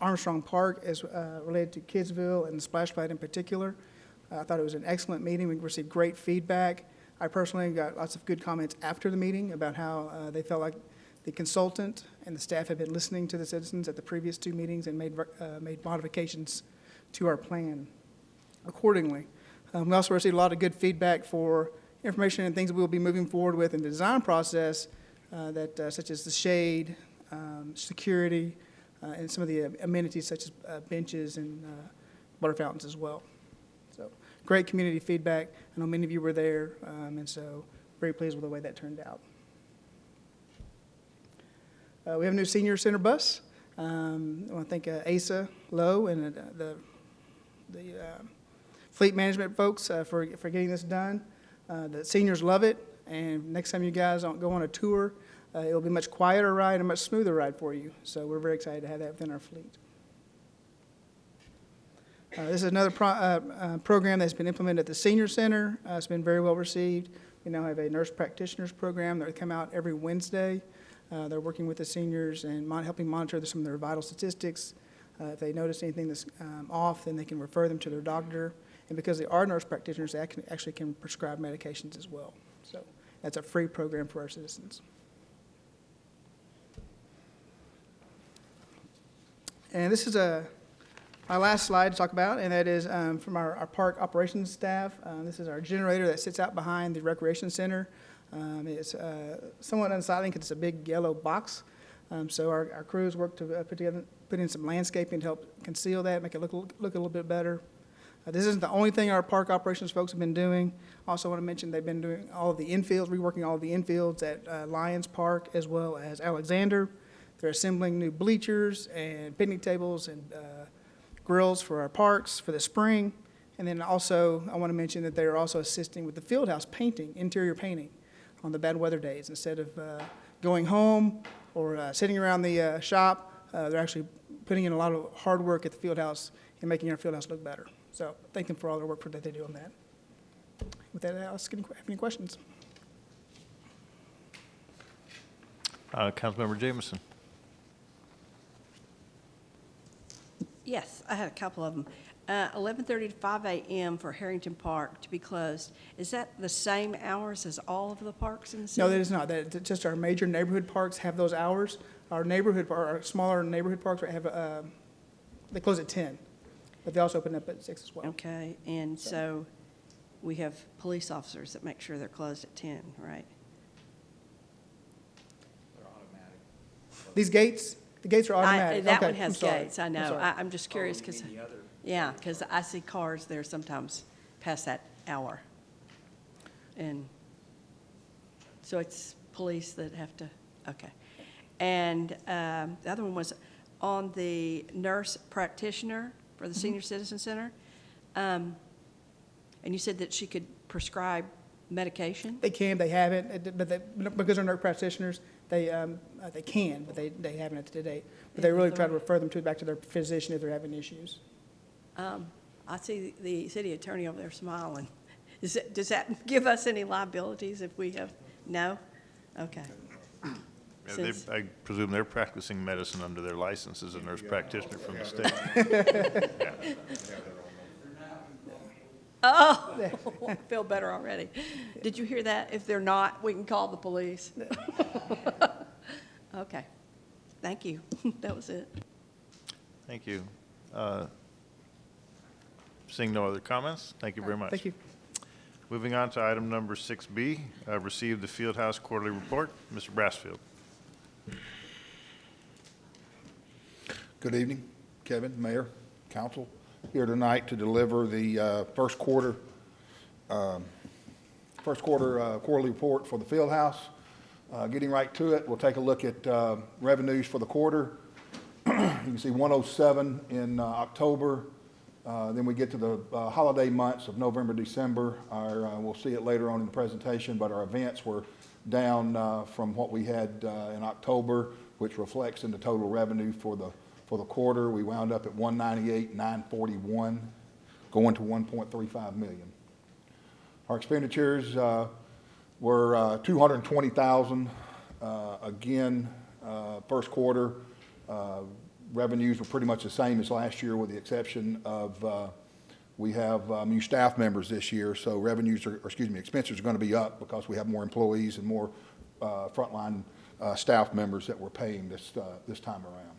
Armstrong Park as related to Kidsville and the splash pad in particular. I thought it was an excellent meeting. We received great feedback. I personally got lots of good comments after the meeting about how they felt like the consultant and the staff had been listening to the citizens at the previous 2 meetings and made modifications to our plan accordingly. We also received a lot of good feedback for information and things that we'll be moving forward with in the design process, such as the shade, security, and some of the amenities such as benches and water fountains as well. So great community feedback. I know many of you were there, and so very pleased with the way that turned out. We have a new senior center bus. I want to thank Asa Lowe and the fleet management folks for getting this done. The seniors love it, and next time you guys go on a tour, it'll be a much quieter ride and a much smoother ride for you. So we're very excited to have that within our fleet. This is another program that's been implemented at the Senior Center. It's been very well received. We now have a nurse practitioners program that come out every Wednesday. They're working with the seniors and helping monitor some of their vital statistics. If they notice anything that's off, then they can refer them to their doctor. And because they are nurse practitioners, they actually can prescribe medications as well. So that's a free program for our citizens. And this is my last slide to talk about, and that is from our park operations staff. This is our generator that sits out behind the recreation center. It's somewhat unsightly because it's a big yellow box. So our crews work to put in some landscaping to help conceal that, make it look a little bit better. This isn't the only thing our park operations folks have been doing. Also want to mention they've been doing all of the infields, reworking all of the infields at Lions Park as well as Alexander. They're assembling new bleachers and picnic tables and grills for our parks for the spring. And then also, I want to mention that they are also assisting with the field house painting, interior painting, on the bad weather days. Instead of going home or sitting around the shop, they're actually putting in a lot of hard work at the field house and making our field house look better. So thank them for all their work that they do on that. With that, Alice, have any questions? Councilmember Jameson. Yes, I had a couple of them. 11:30 to 5 a.m. for Harrington Park to be closed. Is that the same hours as all of the parks in the city? No, that is not. That just our major neighborhood parks have those hours. Our smaller neighborhood parks have they close at 10, but they also open up at 6 as well. Okay, and so we have police officers that make sure they're closed at 10, right? These gates, the gates are automatic. That Okay, one has I'm sorry. gates, I I'm know. sorry. I'm just curious because, yeah, because I see cars there sometimes past that hour. And so it's police that have to, okay. And the other one was on the nurse practitioner for the Senior Citizen Center. And you said that she could prescribe medication? They can, they haven't, but because they're nurse practitioners, they can, but they haven't to date. But they really try to refer them back to their physician if they're having issues. I see the city attorney over there smiling. Does that give us any liabilities if we have, no? Okay. Yeah, I presume they're practicing medicine under their license as a nurse practitioner from the state. Yeah. Oh, I feel better already. Did you hear that? If they're not, we can call the police. Okay. Thank you. That was it. Thank you. Seeing no other comments, thank you very much. Thank you. Moving on to item number 6B, receive the Fieldhouse Quarterly Report. Mr. Brassfield. Good evening, Kevin, Mayor, Council. Here tonight to deliver the first quarter quarterly report for the Fieldhouse. Getting right to it, we'll take a look at revenues for the quarter. You can see 107 in October. Then we get to the holiday months of November, December. We'll see it later on in the presentation, but our events were down from what we had in October, which reflects in the total revenue for the quarter. We wound up at 198,941, going to 1.35 million. Our expenditures were 220,000. Again, first quarter revenues were pretty much the same as last year, with the exception of we have new staff members this year, so expenses are going to be up because we have more employees and more frontline staff members that we're paying this time around.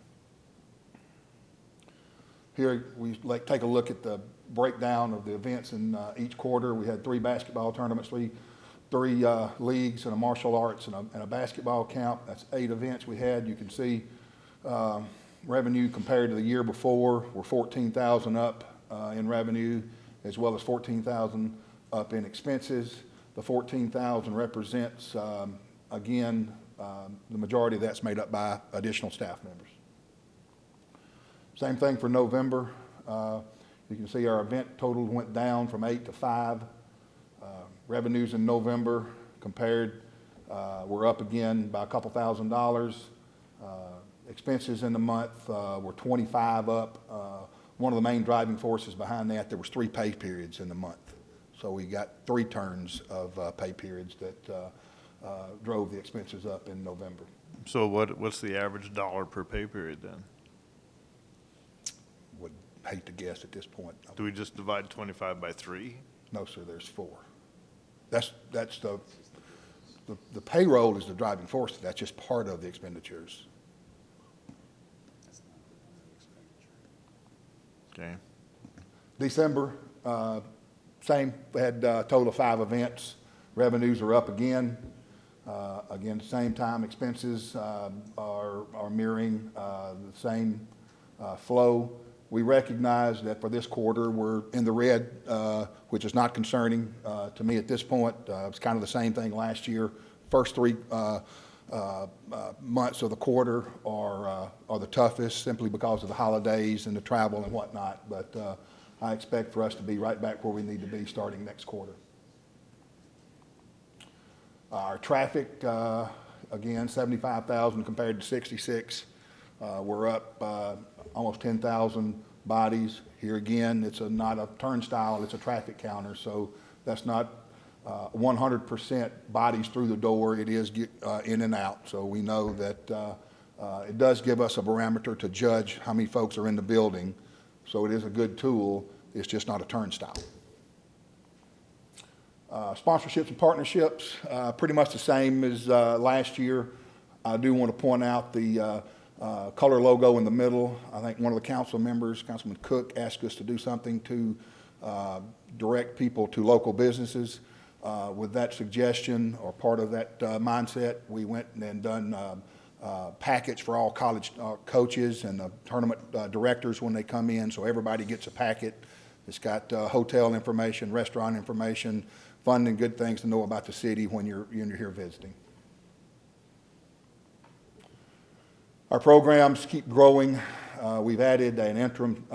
Here we take a look at the breakdown of the events in each quarter. We had 3 basketball tournaments, three leagues, and a martial arts and a basketball camp. That's 8 events we had. You can see revenue compared to the year before. We're 14,000 up in revenue, as well as 14,000 up in expenses. The 14,000 represents, again, the majority of that's made up by additional staff members. Same thing for November. You can see our event total went down from 8 to 5. Revenues in November compared were up again by a couple $1,000s. Expenses in the month were 25 up. One of the main driving forces behind that, there was 3 pay periods in the month. So we got 3 turns of pay periods that drove the expenses up in November. So what's the average dollar per pay period then? Would hate to guess at this point. Do we just divide 25 by 3? No, sir, there's 4. That's the payroll is the driving force. That's just part of the expenditures. Okay. December, same. We had a total of 5 events. Revenues are up again. Again, same time. Expenses are mirroring the same flow. We recognize that for this quarter, we're in the red, which is not concerning to me at this point. It's kind of the same thing last year. First 3 months of the quarter are the toughest, simply because of the holidays and the travel and whatnot. But I expect for us to be right back where we need to be starting next quarter. Our traffic, again, 75,000 compared to 66. We're up almost 10,000 bodies. Here again, it's not a turnstile, it's a traffic counter, so that's not 100% bodies through the door. It is in and out, so we know that it does give us a barometer to judge how many folks are in the building, so it is a good tool. It's just not a turnstile. Sponsorships and partnerships, pretty much the same as last year. I do want to point out the color logo in the middle. I think one of the council members, Councilman Cook, asked us to do something to direct people to local businesses. With that suggestion or part of that mindset, we went and done packets for all college coaches and tournament directors when they come in, so everybody gets a packet. It's got hotel information, restaurant information, fun and good things to know about the city when you're here visiting. Our programs keep growing. We've added an interim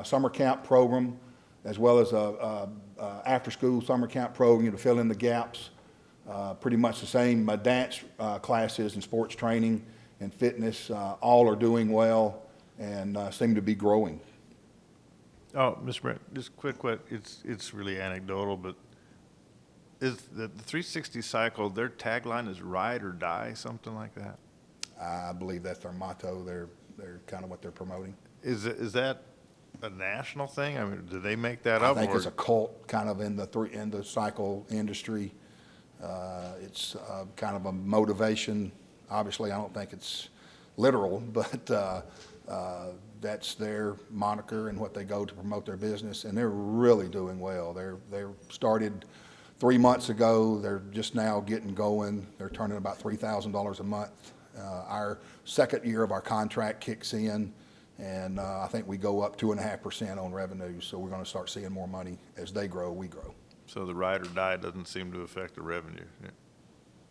summer camp program as well as a after-school summer camp program to fill in the gaps. Pretty much the same dance classes and sports training and fitness. All are doing well and seem to be growing. Oh, Mr. Brent, just quick, it's really anecdotal, but is the 360 cycle, their tagline is ride or die, something like that? I believe that's their motto. They're kind of what they're promoting. Is that a national thing? I mean, do they make that up? I think it's a cult kind of in the cycle industry. It's kind of a motivation. Obviously, I don't think it's literal, but that's their moniker and what they go to promote their business, and they're really doing well. They're started 3 months ago. They're just now getting going. They're turning about $3,000 a month. Our second year of our contract kicks in, and I think we go up 2.5% on revenue, so we're going to start seeing more money. As they grow, we grow. So the ride or die doesn't seem to affect the revenue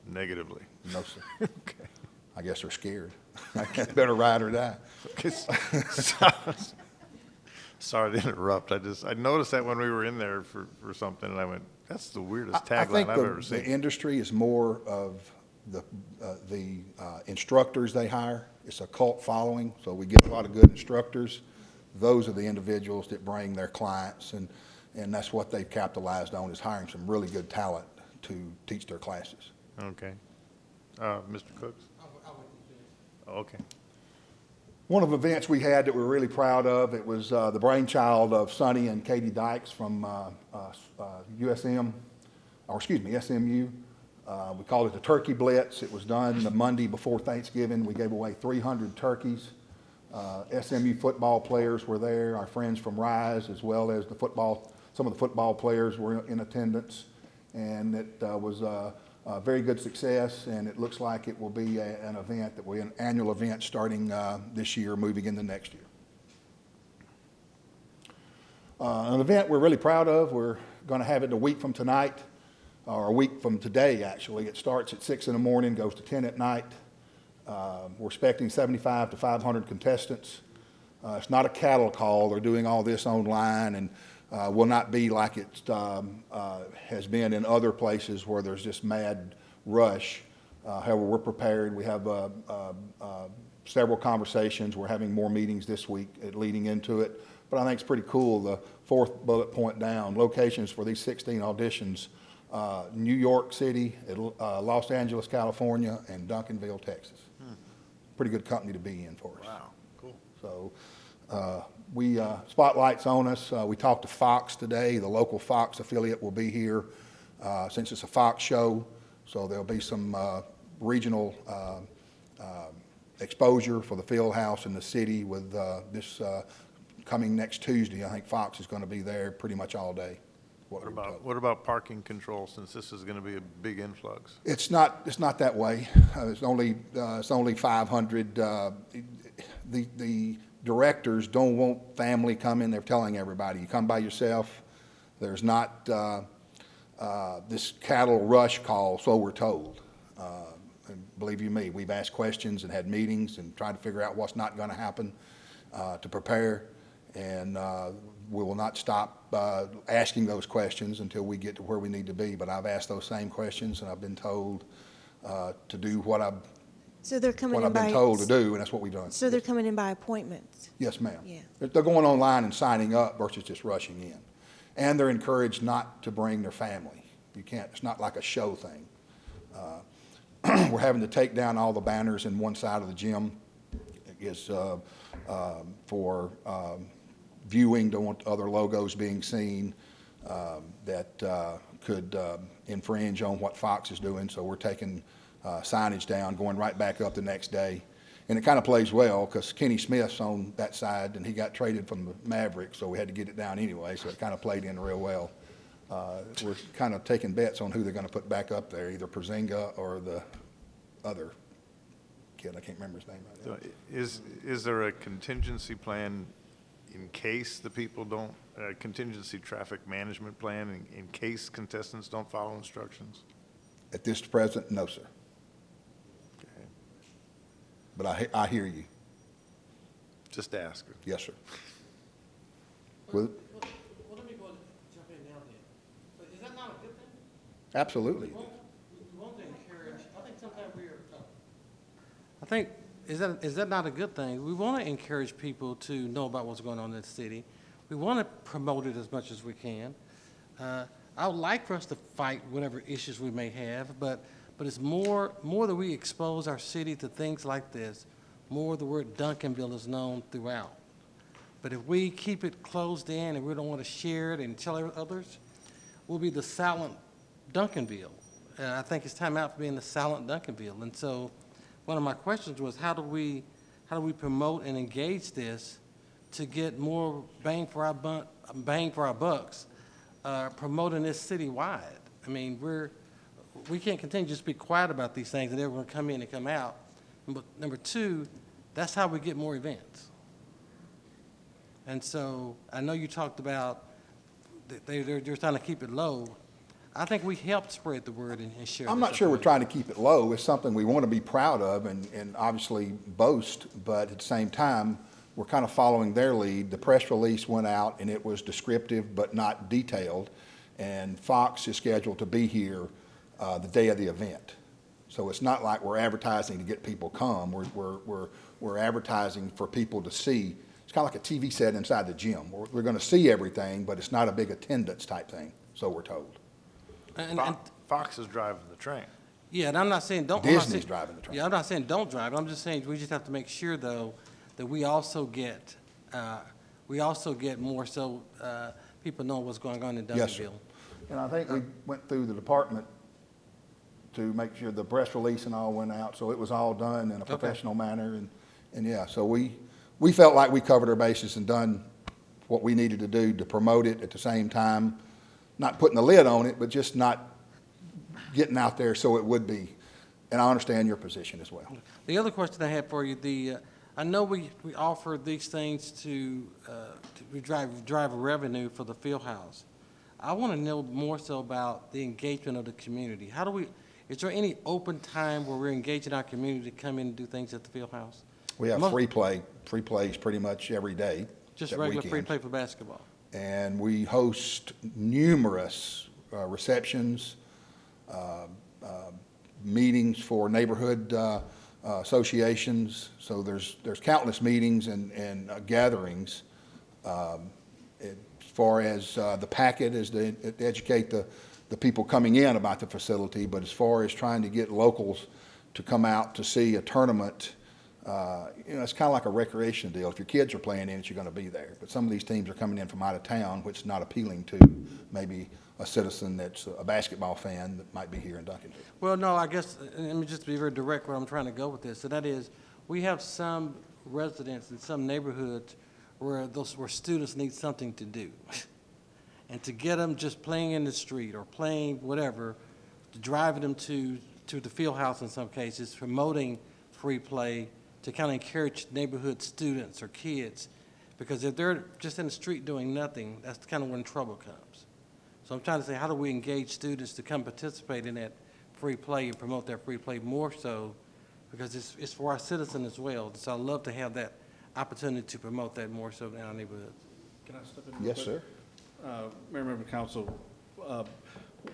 negatively? No, sir. Okay. I guess they're scared. Better ride or die. Sorry to interrupt. I noticed that when we were in there for something, and I went, that's the weirdest tagline I've ever seen. The industry is more of the instructors they hire. It's a cult following, so we get a lot of good instructors. Those are the individuals that bring their clients, and that's what they've capitalized on, is hiring some really good talent to teach their classes. Okay. Mr. Cooks? Okay. One of the events we had that we're really proud of, it was the brainchild of Sonny and Katie Dykes from SMU. We called it the Turkey Blitz. It was done the Monday before Thanksgiving. We gave away 300 turkeys. SMU football players were there, our friends from Rise, as well as some of the football players were in attendance. And it was a very good success, and it looks like it will be an event that will be an annual event starting this year, moving into next year. An event we're really proud of, we're going to have it a week from tonight, or a week from today, actually. It starts at 6 in the morning, goes to 10 at night. We're expecting 75 to 500 contestants. It's not a cattle call. They're doing all this online, and will not be like it has been in other places where there's just mad rush. However, we're prepared. We have several conversations. We're having more meetings this week leading into it. But I think it's pretty cool, the fourth bullet point down, locations for these 16 auditions, New York City, Los Angeles, California, and Duncanville, Texas. Pretty good company to be in for us. Wow, cool. So we spotlight's on us. We talked to Fox today. The local Fox affiliate will be here since it's a Fox show. So there'll be some regional exposure for the field house in the city with this coming next Tuesday. I think Fox is going to be there pretty much all day. What about parking control, since this is going to be a big influx? It's not that way. It's only 500. The directors don't want family coming. They're telling everybody, you come by yourself. There's not this cattle rush call, so we're told. And believe you me, we've asked questions and had meetings and tried to figure out what's not going to happen to prepare. And we will not stop asking those questions until we get to where we need to be. But I've asked those same questions, and I've been told to do what I've So they're coming in by... been told to do, and that's what we've done. So they're coming in by appointments? Yes, ma'am. Yeah. They're going online and signing up versus just rushing in. And they're encouraged not to bring their family. You can't, it's not like a show thing. We're having to take down all the banners in one side of the gym. Is for viewing, don't want other logos being seen that could infringe on what Fox is doing. So we're taking signage down, going right back up the next day. And it kind of plays well because Kenny Smith's on that side and he got traded from the Mavericks, so we had to get it down anyway, so it kind of played in real well. We're kind of taking bets on who they're going to put back up there, either Perzinga or the other kid. I can't remember his name right now. So is there a contingency plan in case the people don't, contingency traffic management plan in case contestants don't follow instructions? At this present, no, sir. Okay. But I hear you. Just ask her. Yes, sir. Well, let me go and jump in now then. But is that not a good thing? Absolutely. We want to encourage, I think sometimes I think, is that not a good thing? We want to encourage people to know about what's going on in the city. We want to promote it as much as we can. I would like for us to fight whatever issues we may have, but it's more that we expose our city to things like this, more the word Duncanville is known throughout. But if we keep it closed in and we don't want to share it and tell others, we'll be the silent Duncanville. I think it's time out for being the silent Duncanville. And so one of my questions was, how do we promote and engage this to get more bang for our bucks, promoting this citywide? I mean, we can't continue to just be quiet about these things and everyone come in and come out. But number two, that's how we get more events. And so I know you talked about they're trying to keep it low. I think we helped spread the word and share. I'm not sure we're trying to keep it low. It's something we want to be proud of and obviously boast, but at the same time, we're kind of following their lead. The press release went out and it was descriptive but not detailed, and Fox is scheduled to be here the day of the event. So it's not like we're advertising to get people come. We're advertising for people to see. It's kind of like a TV set inside the gym. We're going to see everything, but it's not a big attendance type thing, so we're told. And Fox is driving the train. Yeah, and I'm not saying don't. Disney's driving the train. Yeah, I'm not saying don't drive. I'm just saying we just have to make sure, though, that we also get more so people know what's going on in Duncanville. Yes, sir. And I think we went through the department to make sure the press release and all went out, so it was all done in a professional manner. And yeah, so we felt like we covered our bases and done what we needed to do to promote it at the same time, not putting the lid on it, but just not getting out there so it would be. And I understand your position as well. The other question I had for you, I know we offer these things to drive revenue for the field house. I want to know more so about the engagement of the community. Is there any open time where we're engaging our community to come in and do things at the field house? We have free plays pretty much every day. Just regular free play for basketball. And we host numerous receptions, meetings for neighborhood associations. So there's countless meetings and gatherings. As far as the packet is to educate the people coming in about the facility, but as far as trying to get locals to come out to see a tournament, it's kind of like a recreation deal. If your kids are playing in it, you're going to be there. But some of these teams are coming in from out of town, which is not appealing to maybe a citizen that's a basketball fan that might be here in Duncanville. Well, no, I guess, let me just be very direct where I'm trying to go with this. So that is, we have some residents in some neighborhoods where students need something to do. And to get them just playing in the street or playing whatever, driving them to the field house in some cases, promoting free play, to kind of encourage neighborhood students or kids, because if they're just in the street doing nothing, that's kind of when trouble comes. So I'm trying to say, how do we engage students to come participate in that free play and promote that free play more so, because it's for our citizens as well. So I'd love to have that opportunity to promote that more so in our neighborhoods. Can I step in? real Yes, quick? sir. Mayor, Member Council,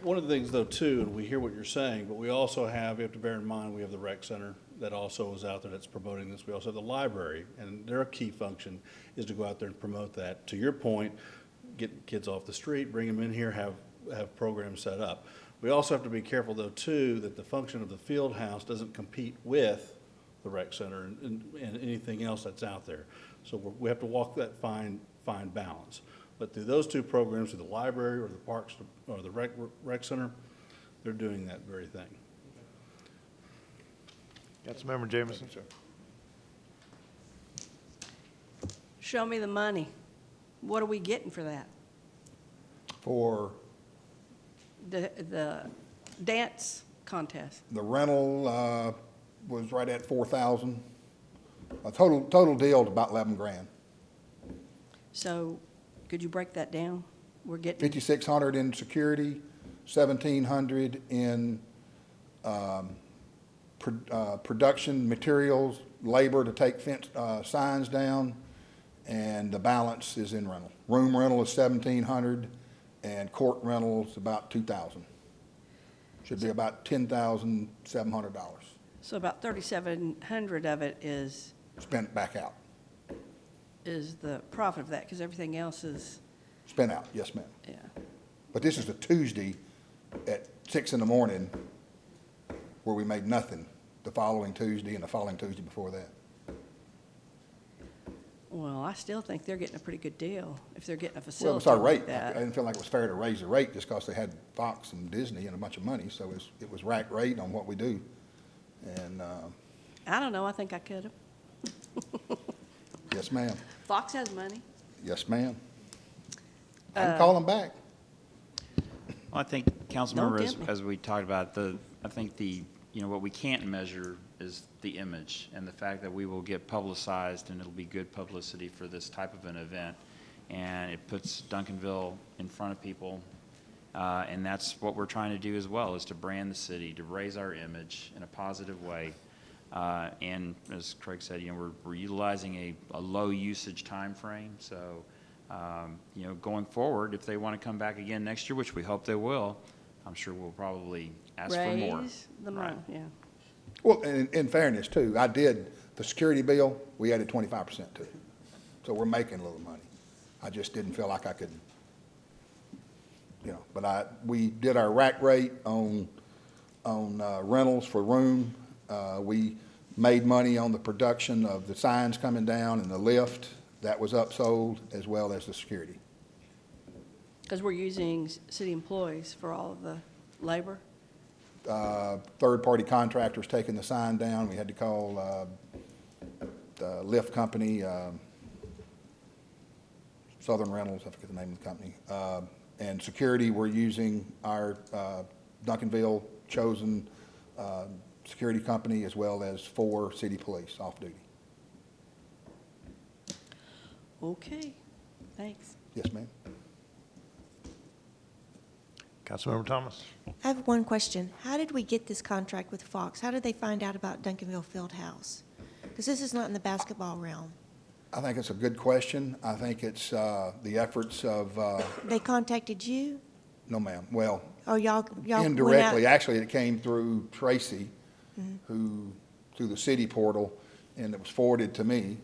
one of the things though too, and we hear what you're saying, but we also have, you have to bear in mind, we have the rec center that also is out there that's promoting this. We also have the library, and their key function is to go out there and promote that. To your point, get kids off the street, bring them in here, have programs set up. We also have to be careful though too, that the function of the field house doesn't compete with the rec center and anything else that's out there. So we have to walk that fine balance. But through those two programs, through the library or the parks or the rec center, they're doing that very thing. Councilmember Jameson. Show me the money. What are we getting for that? For The dance contest? the rental, was right at 4,000. A total deal is about 11 grand. So could you break that down? We're getting, 5,600 in security, 1,700 in production materials, labor to take signs down, and the balance is in rental. Room rental is 1,700, and court rental is about 2,000. Should be about $10,700. so about 3,700 of it is Spent back out. the profit of that, because everything else is, Spent out, yes, ma'am. yeah. But this is a Tuesday at 6 in the morning where we made nothing the following Tuesday and the following Tuesday before that. Well, I still think they're getting a pretty good deal if they're getting a Well, facility it's our rate. like I that. didn't feel like it was fair to raise the rate just because they had Fox and Disney and a bunch of money, so it was rack rate on what we do. And, I don't know, I think I could have. yes, ma'am. Fox has money. Yes, ma'am. I can call them back. Well, I think, Don't Councilmember, tempt me. as we talked about, I think what we can't measure is the image and the fact that we will get publicized and it'll be good publicity for this type of an event. And it puts Duncanville in front of people. And that's what we're trying to do as well, is to brand the city, to raise our image in a positive way. And as Craig said, we're utilizing a low usage time frame. So, going forward, if they want to come back again next year, which we hope they will, I'm sure we'll probably ask for more. Raise the money, yeah. Well, in fairness, too, I did the security bill, we added 25% to it. So we're making a little money. I just didn't feel like I could, but we did our rack rate on rentals for room. We made money on the production of the signs coming down and the lift. That was upsold, as well as the security. Because we're using city employees for all of the labor? Third-party contractors taking the sign down. We had to call the lift company, Southern Rentals, I forget the name of the company. And security, we're using our Duncanville chosen security company, as well as 4 city police off-duty. Okay, thanks. Yes, ma'am. Councilmember Thomas. I have one question. How did we get this contract with Fox? How did they find out about Duncanville Fieldhouse? Because this is not in the basketball realm. I think it's a good question. I think it's the efforts of, They contacted you? no, ma'am. Well, Or y'all went indirectly. out? Actually, it came through Tracy, who, through the city portal, and it was forwarded to me.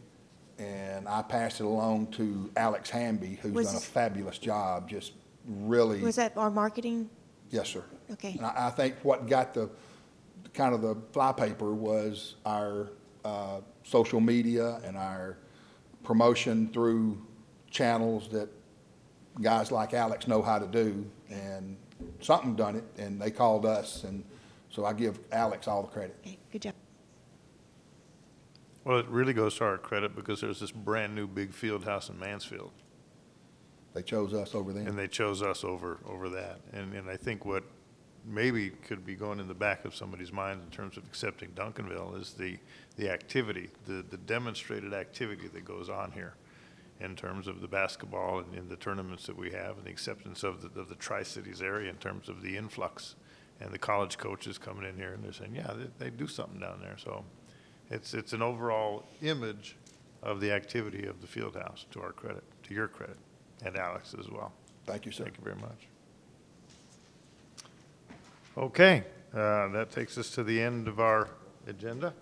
And I passed it along to Alex Hamby, who's Was done a this- fabulous job, just really. Was that our marketing? Yes, sir. Okay. And I think what got the flypaper was our social media and our promotion through channels that guys like Alex know how to do. And something done it, and they called us, and so I give Alex all the credit. Okay, good job. Well, it really goes to our credit because there's this brand-new big field house in Mansfield. They chose us over them. And they chose us over that. And I think what maybe could be going in the back of somebody's mind in terms of accepting Duncanville is the activity, the demonstrated activity that goes on here in terms of the basketball and in the tournaments that we have and the acceptance of the Tri-Cities area in terms of the influx and the college coaches coming in here and they're saying, yeah, they do something down there. So it's an overall image of the activity of the field house, to our credit, to your credit, and Alex as well. Thank you, sir. Thank you very much. Okay, that takes us to the end of our agenda.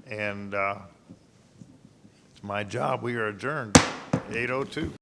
And it's my job. We are adjourned, 8:02.